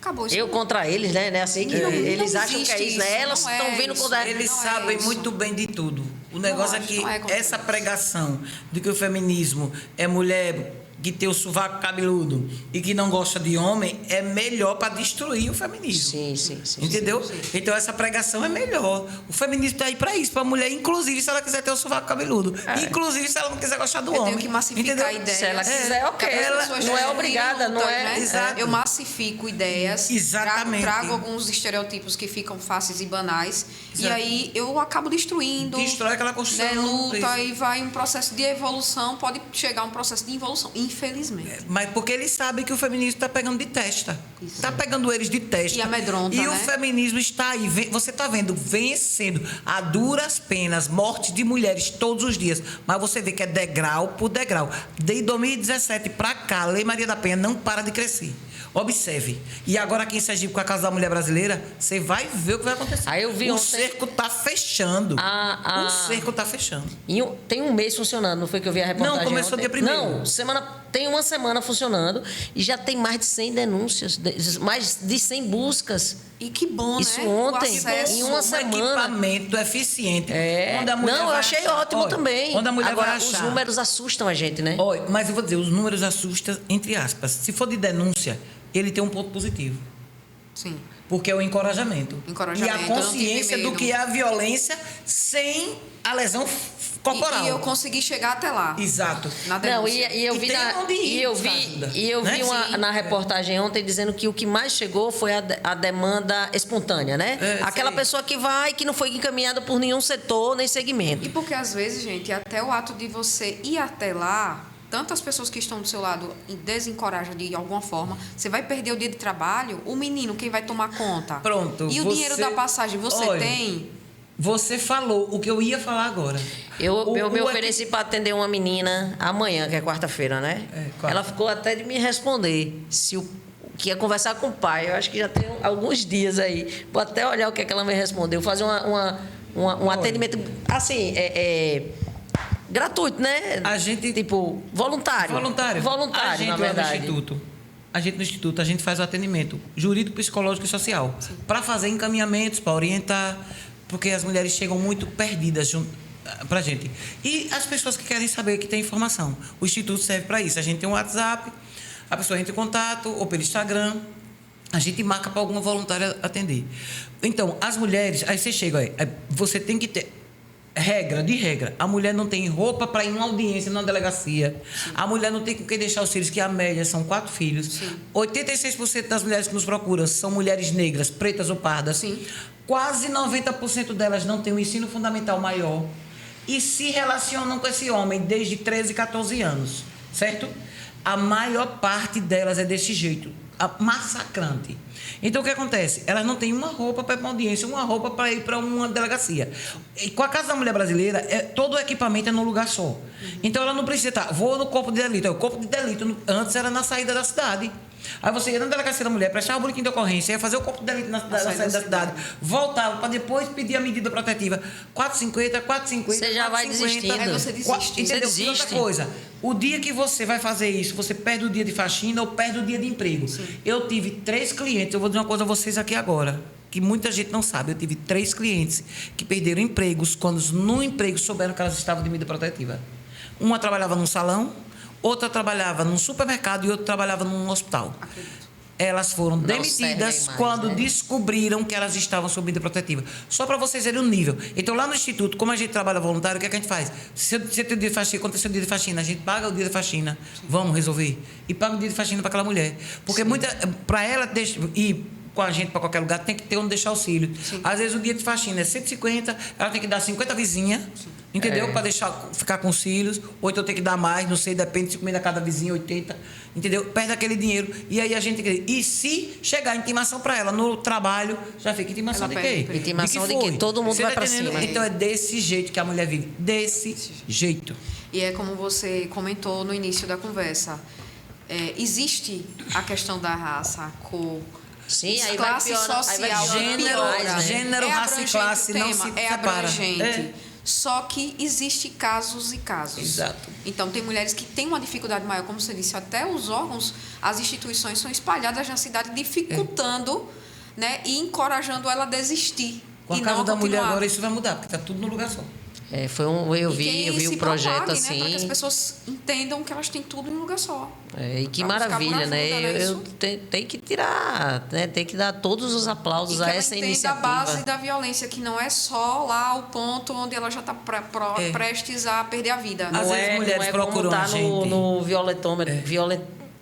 Acabou isso. Eu contra eles, né? Assim que eles acham que é isso, né? Elas estão vindo contra eles não é sabem isso. muito bem de tudo. O negócio é que não é contra essa isso. pregação de que o feminismo é mulher que tem o sovaco cabeludo e que não gosta de homem é melhor para destruir o feminismo. Sim. Entendeu? Então essa pregação é melhor. O feminismo está aí para isso, para a mulher, inclusive se ela quiser ter o sovaco cabeludo. Inclusive se ela não quiser gostar do Eu homem. tenho que massificar entendeu? ideias. Se ela quiser, ok. As pessoas Não é têm obrigada, não é? lutas, né? Exato. Eu massifico ideias, Exatamente. trago alguns estereótipos que ficam fáceis e banais, Exato. e aí eu acabo destruindo. Destrói aquela construção. Luta e vai um processo de evolução, pode chegar a um processo de involução, infelizmente. Mas porque eles sabem que o feminismo está pegando de testa. Está pegando eles de testa. E amedronta, E o né? feminismo está aí. Você está vendo, vencendo a duras penas, morte de mulheres todos os dias. Mas você vê que é degrau por degrau. Desde 2017 para cá, a Lei Maria da Penha não para de crescer. Observe. E agora aqui em Sergipe, com a Casa da Mulher Brasileira, você vai ver o que vai acontecer. Aí eu vi o ontem- cerco está fechando. O cerco está fechando. Tem um mês funcionando, não foi que eu vi a reportagem? Não, começou ontem? dia primeiro. Não, tem uma semana funcionando e já tem mais de 100 denúncias, mais de 100 buscas. E que bom, Isso né? ontem, O acesso, em uma semana. Equipamento eficiente. É. Onde a mulher Não, eu vai achei achar- ótimo Olha, também. Onde a mulher Agora, vai achar. os números assustam a gente, né? Olha, mas eu vou dizer, os números assustam, entre aspas. Se for de denúncia, ele tem um ponto positivo. Sim. Porque é o encorajamento. Encorajamento, E a eu não consciência tive do medo. que é a violência sem a lesão corporal. E eu consegui chegar até lá. Exato. Na Não, denúncia. e eu E vi tem onde ir e eu buscar vi ajuda, e eu né? vi Sim. na reportagem ontem dizendo que o que mais chegou foi a demanda espontânea, né? É, Aquela sim. pessoa que vai, que não foi encaminhada por nenhum setor nem segmento. E porque às vezes, gente, até o ato de você ir até lá, tantas pessoas que estão do seu lado desencorajam de alguma forma, você vai perder o dia de trabalho, o menino, quem vai tomar conta? Pronto. E o dinheiro da passagem, você Olha, tem? Você falou o que eu ia falar agora. Eu me O- ofereci para atender uma menina amanhã, que é quarta-feira, né? quarta. Ela ficou até de me responder se que ia conversar com o pai. Eu acho que já tem alguns dias aí. Vou até olhar o que é que ela me respondeu. Fazer um atendimento, assim, gratuito, né? A gente... Tipo, voluntário. Voluntário, na verdade. A gente no Instituto, a gente faz o atendimento jurídico, psicológico e social. Para fazer encaminhamentos, para orientar, porque as mulheres chegam muito perdidas para a gente. E as pessoas que querem saber, que tem informação. O Instituto serve para isso. A gente tem um WhatsApp, a pessoa entra em contato, ou pelo Instagram, a gente marca para alguma voluntária atender. Então, as mulheres, aí você chega, aí você tem que ter regra, a mulher não tem roupa para ir numa audiência, numa delegacia. Sim. A mulher não tem com quem deixar os filhos, que a média são 4 filhos. Sim. 86% das mulheres que nos procuram são mulheres negras, pretas ou pardas. Sim. Quase 90% delas não têm um ensino fundamental maior e se relacionam com esse homem desde 13, 14 anos, certo? A maior parte delas é desse jeito, massacrante. Então, o que acontece? Elas não têm uma roupa para ir para uma audiência, uma roupa para ir para uma delegacia. E com a Casa da Mulher Brasileira, todo o equipamento é num lugar só. Então, ela não precisa estar... Vou no corpo de delito. O corpo de delito, antes, era na saída da cidade. Aí você ia na delegacia da mulher, prestava o boletim de ocorrência, ia fazer o corpo de delito na saída da cidade, voltava para depois pedir a medida protetiva. 4,50, 4,50. Você já vai desistindo. Aí você desiste. Entendeu? Você desiste. Outra coisa, o dia que você vai fazer isso, você perde o dia de faxina ou perde o dia de emprego. Sim. Eu tive 3 clientes, eu vou dizer uma coisa a vocês aqui agora, que muita gente não sabe. Eu tive 3 clientes que perderam empregos quando no emprego souberam que elas estavam de medida protetiva. Uma trabalhava num salão, outra trabalhava num supermercado e outra trabalhava num hospital. Acredito. Elas foram demitidas quando descobriram que elas estavam sob medida protetiva. Só para vocês verem o nível. Então, lá no Instituto, como a gente trabalha voluntário, o que é que a gente faz? Se tem o dia de faxina, aconteceu o dia de faxina, a gente paga o dia de faxina. Vamos resolver. E paga o dia de faxina para aquela mulher. Porque para ela ir com a gente para qualquer lugar, tem que ter onde deixar auxílio. Sim. Às vezes o dia de faxina é 150, ela tem que dar 50 vizinhas, entendeu? Para ficar com os filhos, ou então tem que dar mais, não sei, depende, 50 cada vizinha, 80, entendeu? Perde aquele dinheiro. E aí a gente tem que... E se chegar intimação para ela no trabalho, já fica intimação de quê? Intimação de quê? Todo mundo vai para cima. Então é desse jeito que a mulher vive. Desse jeito. E é como você comentou no início da conversa. Existe a questão da raça, a cor... Sim, aí classe vai piorar, social, gênero, raça e classe não se separa. Abrangente. Só que existe casos e casos. Exato. Então, tem mulheres que têm uma dificuldade maior, como você disse, até os órgãos, as instituições são espalhadas na cidade, dificultando, né, e encorajando ela a desistir. Com a Casa da Mulher agora isso vai mudar, porque está tudo no lugar só. Eu vi um projeto assim. Né, para que as pessoas entendam que elas têm tudo em um lugar só. E que maravilha, né? Eu tenho que tirar, né? Tem que dar todos os aplausos a essa iniciativa. A base da violência, que não é só lá o ponto onde ela já está prestes a perder a vida. Às vezes mulheres procuram a gente no violentômetro.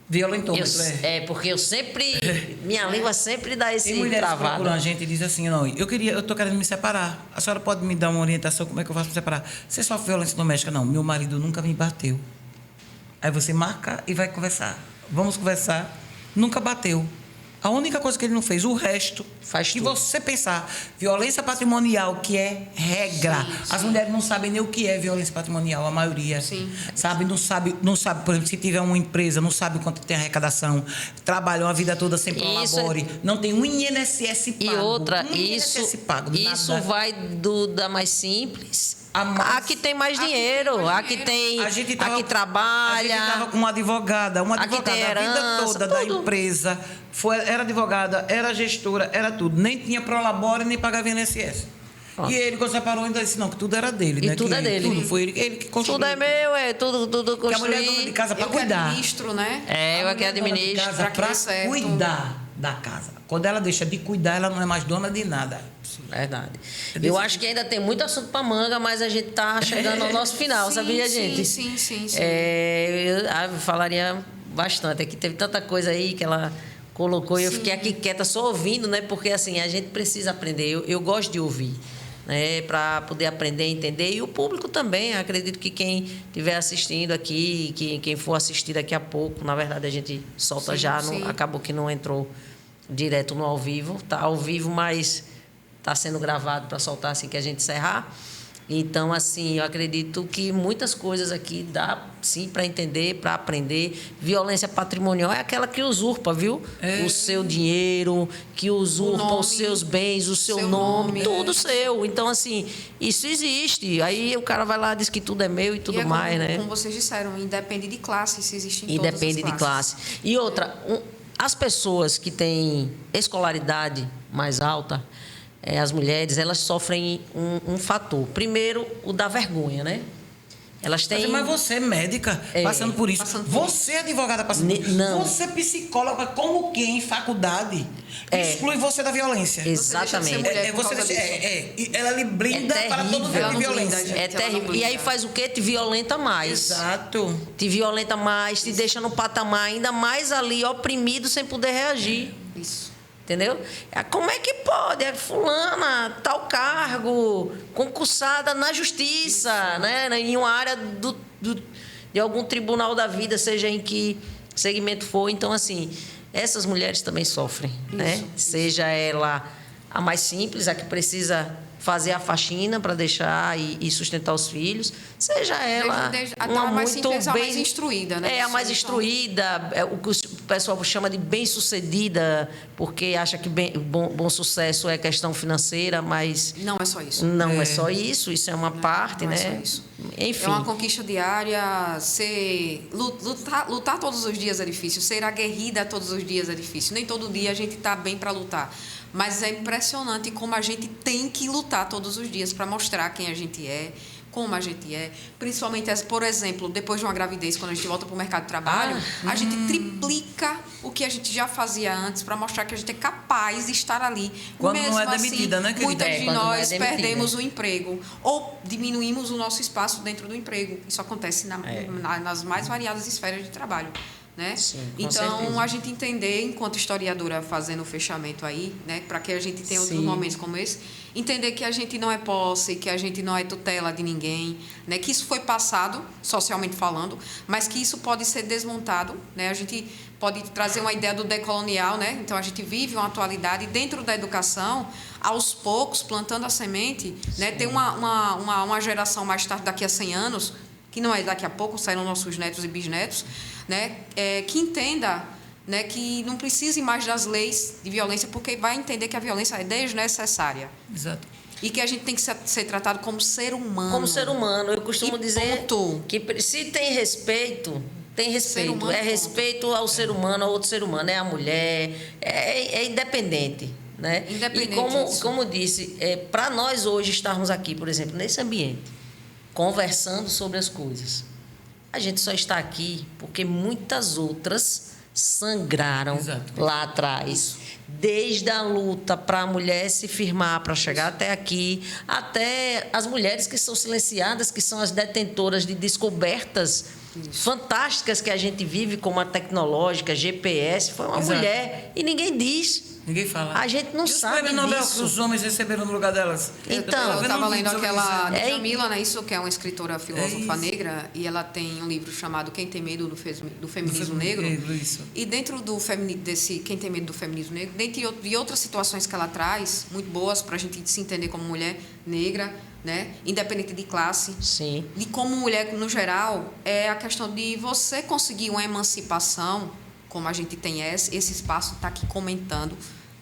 Violentômetro, porque eu sempre... Minha língua sempre dá esse travado. E mulheres procuram a gente e dizem assim, não, eu estou querendo me separar. A senhora pode me dar uma orientação, como é que eu faço para separar? Você sofre violência doméstica? Não, meu marido nunca me bateu. Aí você marca e vai conversar. Vamos conversar. Nunca bateu. A única coisa que ele não fez, o resto, faz que tudo. Você pensar, violência patrimonial, que é regra. Sim. As mulheres não sabem nem o que é violência patrimonial, a maioria. Sim. Sabe, não sabe, por exemplo, se tiver uma empresa, não sabe quanto tem arrecadação, trabalham a vida toda sem prolabore, não tem um INSS pago. E outra, isso vai da mais simples a que tem mais dinheiro, a que trabalha. A gente estava com uma advogada a vida toda da empresa. Era advogada, era gestora, era tudo. Nem tinha prolabore, nem pagava INSS. E ele, quando separou, ainda disse, não, que tudo era dele. E tudo é dele. Tudo foi ele que construiu. Tudo é meu, tudo construído. Porque a mulher é dona de casa para cuidar. Administro, né? Eu aqui administro. Para cuidar da casa. Quando ela deixa de cuidar, ela não é mais dona de nada. Verdade. Eu acho que ainda tem muito assunto para manga, mas a gente está chegando ao nosso final, sabia, gente? Sim. Eu falaria bastante. Aqui teve tanta coisa aí que ela colocou e eu fiquei aqui quieta só ouvindo, né? Porque assim, a gente precisa aprender. Eu gosto de ouvir, né? Para poder aprender, entender. E o público também. Acredito que quem estiver assistindo aqui, quem for assistir daqui a pouco, na verdade a gente solta acabou que não entrou direto no ao vivo. Tá ao vivo, mas está sendo gravado para soltar assim que a gente encerrar. Então, assim, eu acredito que muitas coisas aqui dá, sim, para entender, para aprender. Violência patrimonial é aquela que usurpa, viu? O seu dinheiro, que usurpa os seus bens, o seu nome, tudo seu. Então, assim, isso existe. Aí o cara vai lá, diz que tudo é meu e tudo mais, né? Como vocês disseram, independe de classe, isso existe em todas as Independe de classe. E outra, as pessoas que têm escolaridade mais alta, as mulheres, elas sofrem um fator. Primeiro, o da vergonha, né? Elas têm... Mas você, médica, passando por isso. Você, advogada, passando por isso. Não. Você, psicóloga, como que em faculdade exclui você da violência? Exatamente. Ela lhe blinda para todo tipo de violência. É terrível. E aí faz o quê? Te violenta mais. Exato. Te violenta mais, te deixa no patamar ainda mais ali, oprimido, sem poder reagir. Isso. Entendeu? Como é que pode? É fulana, tal cargo, concursada na justiça, né? Em uma área de algum tribunal da vida, seja em que segmento for. Então, assim, essas mulheres também sofrem, né? Seja ela a mais simples, a que precisa fazer a faxina para deixar e sustentar os filhos, seja ela uma mais muito simples, bem... a mais instruída, né? A mais instruída, o que o pessoal chama de bem-sucedida, porque acha que bom sucesso é questão financeira, mas... Não é só isso. Não é só isso, isso é uma parte, né? Não é só isso. Enfim. É uma conquista diária, lutar todos os dias é difícil, ser aguerrida todos os dias é difícil. Nem todo dia a gente está bem para lutar. Mas é impressionante como a gente tem que lutar todos os dias para mostrar quem a gente é, como a gente é. Principalmente, por exemplo, depois de uma gravidez, quando a gente volta para o mercado de trabalho, a gente triplica o que a gente já fazia antes para mostrar que a gente é capaz de estar ali. Quando mesmo não é demitida, assim, né, querida? muitas de nós perdemos o emprego ou diminuímos o nosso espaço dentro do emprego. Isso acontece nas mais variadas esferas de trabalho. Né? Sim, então, certeza. a gente entender, enquanto historiadora, fazendo o fechamento aí, né, para que a gente tenha outros momentos como esse, entender que a gente não é posse, que a gente não é tutela de ninguém, né, que isso foi passado, socialmente falando, mas que isso pode ser desmontado, né, a gente pode trazer uma ideia do decolonial, né, então a gente vive uma atualidade dentro da educação, aos poucos, plantando a semente, né, ter uma geração mais tarde, daqui a 100 anos, que não é daqui a pouco, sairão nossos netos e bisnetos, né, que entenda, né, que não precise mais das leis de violência, porque vai entender que a violência é desnecessária. Exato. E que a gente tem que ser tratado como ser humano. Como ser humano. Eu costumo dizer ponto. Que se tem respeito, tem respeito. Ser humano, é respeito ao ser humano, ao outro ser humano. É a mulher, é independente. Né? Independente E como disse, para nós hoje estarmos aqui, por exemplo, nesse ambiente, conversando sobre as coisas, a gente só está aqui porque muitas outras sangraram lá atrás. Desde a luta para a mulher se firmar, para chegar até aqui, até as mulheres que são silenciadas, que são as detentoras de descobertas fantásticas que a gente vive, como a tecnológica, GPS, foi uma mulher e ninguém diz. Ninguém fala. A gente não sabe disso. E o prêmio Nobel que os homens receberam no lugar delas? Então, eu estava lendo aquela Djamila, né, isso, que é uma escritora filósofa negra, e ela tem um livro chamado Quem Tem Medo do Feminismo Negro. Isso. E dentro desse Quem Tem Medo do Feminismo Negro, de outras situações que ela traz, muito boas para a gente se entender como mulher negra, né, independente de classe, sim, e como mulher no geral, é a questão de você conseguir uma emancipação, como a gente tem esse espaço, está aqui comentando,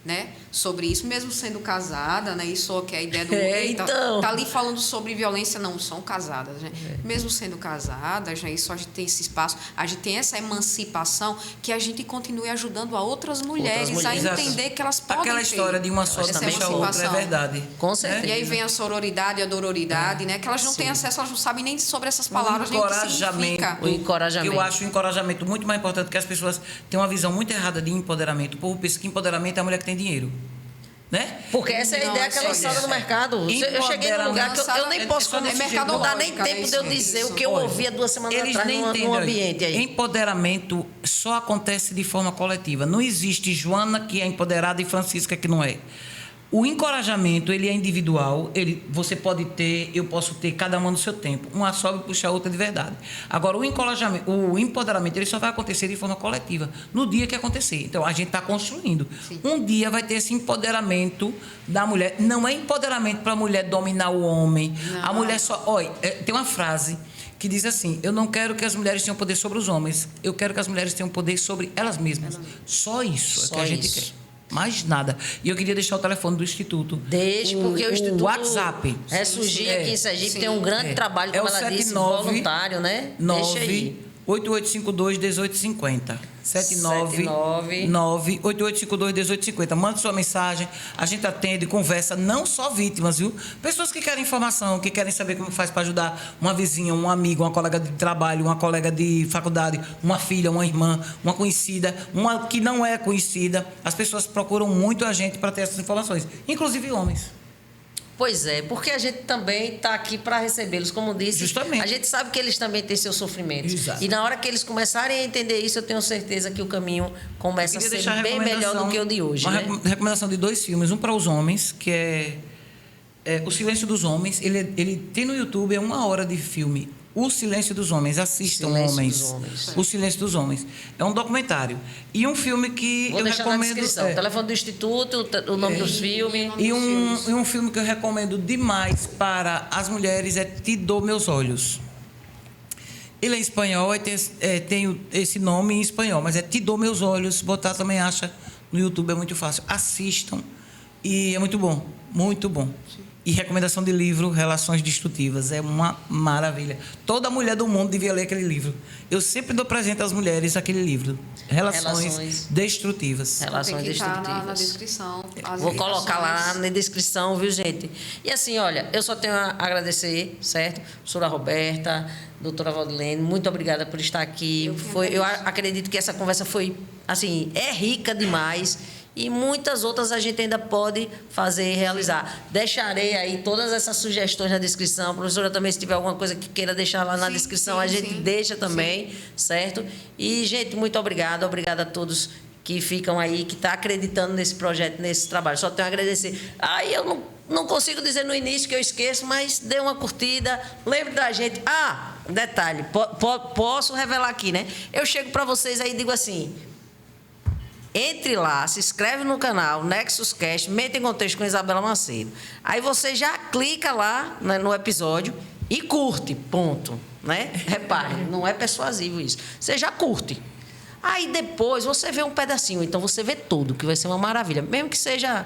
né, sobre isso, mesmo sendo casada, né, isso que é a ideia do... Então. Tá ali falando sobre violência, não são casadas, né? Mesmo sendo casadas, né, isso a gente tem esse espaço, a gente tem essa emancipação, que a gente continue ajudando a outras mulheres a entender que elas podem aquela história de uma só puxa a outra, é verdade. Com certeza. E aí vem a sororidade, a dororidade, né, que elas não têm acesso, elas não sabem nem sobre essas palavras, nem o que significa. O encorajamento. Eu acho o encorajamento muito mais importante, que as pessoas têm uma visão muito errada de empoderamento. O povo pensa que empoderamento é a mulher que tem dinheiro. Né? Porque essa é a ideia que é lançada no mercado. Eu cheguei num lugar que eu nem posso... Não dá nem tempo de eu dizer o que eu ouvia 2 semanas atrás num ambiente aí. Empoderamento só acontece de forma coletiva. Não existe Joana que é empoderada e Francisca que não é. O encorajamento, ele é individual, você pode ter, eu posso ter, cada uma no seu tempo. Uma sobe e puxa a outra de verdade. Agora, o encorajamento, o empoderamento, ele só vai acontecer de forma coletiva, no dia que acontecer. Então, a gente está construindo. Sim. Um dia vai ter esse empoderamento da mulher. Não é empoderamento para a mulher dominar o homem. Não. A mulher só... Olha, tem uma frase que diz assim: eu não quero que as mulheres tenham poder sobre os homens, eu quero que as mulheres tenham poder sobre elas mesmas. Só isso é Só que a gente isso. quer. Mais nada. E eu queria deixar o telefone do Instituto. Deixe, porque o Instituto WhatsApp. Ressurgir aqui em Sergipe Sim. tem um grande trabalho, como ela disse, voluntário, né? Deixa aí. 8852-1850. 799-8852-1850. Mande sua mensagem. A gente atende, conversa, não só vítimas, viu? Pessoas que querem informação, que querem saber como faz para ajudar uma vizinha, um amigo, uma colega de trabalho, uma colega de faculdade, uma filha, uma irmã, uma conhecida, uma que não é conhecida. As pessoas procuram muito a gente para ter essas informações, inclusive homens. Pois é, porque a gente também está aqui para recebê-los, como disse. Justamente. A gente sabe que eles também têm seus sofrimentos. Exato. E na hora que eles começarem a entender isso, eu tenho certeza que o caminho começa a ser bem melhor do que o de hoje. Uma né? recomendação de 2 filmes. Um para os homens, que é O Silêncio dos Homens. Ele tem no YouTube, é 1 hora de filme. O Silêncio dos Homens. Assistam, Silêncio homens. dos Homens. O Silêncio dos Homens. É um documentário. E um filme que Vou eu deixar recomendo. na descrição. O telefone do Instituto, o nome dos filmes. E um filme que eu recomendo demais para as mulheres é Te Dou Meus Olhos. Ele é espanhol, tem esse nome em espanhol, mas é Te Dou Meus Olhos. Botar também acha no YouTube, é muito fácil. Assistam. E é muito bom, muito bom. E recomendação de livro, Relações Destrutivas. É uma maravilha. Toda mulher do mundo devia ler aquele livro. Eu sempre dou presente às mulheres aquele livro. Relações Destrutivas. Relações Tem que estar Destrutivas. na descrição. as Vou colocar lá ligações. na descrição, viu, gente? E assim, olha, eu só tenho a agradecer, certo? Professora Roberta, doutora Valdilene, muito obrigada por estar aqui. Eu acredito que essa conversa foi, assim, é rica demais. E muitas outras a gente ainda pode fazer e realizar. Deixarei aí todas essas sugestões na descrição. Professora, também, se tiver alguma coisa que queira deixar lá na descrição, a gente deixa também, certo? E, gente, muito obrigada. Obrigada a todos que ficam aí, que estão acreditando nesse projeto, nesse trabalho. Só tenho a agradecer. Eu não consigo dizer no início que eu esqueço, mas dê uma curtida, lembre da gente. Detalhe, posso revelar aqui, né? Eu chego para vocês aí e digo assim: entre lá, se inscreve no canal Nexus Cast, Mente em Contexto com Isabela Macedo. Aí você já clica lá, né, no episódio e curte, ponto. Né? Repare, não é persuasivo isso. Você já curte. Aí depois você vê um pedacinho, então você vê tudo, que vai ser uma maravilha, mesmo que seja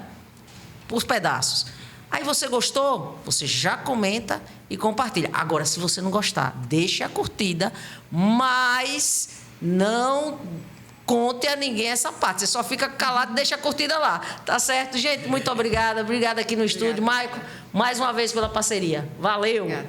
por pedaços. Aí você gostou, você já comenta e compartilha. Agora, se você não gostar, deixe a curtida, mas não conte a ninguém essa parte. Você só fica calado e deixa a curtida lá. Tá certo, gente? Muito obrigada. Obrigada aqui no estúdio. Maico, mais uma vez pela parceria. Valeu! Obrigada.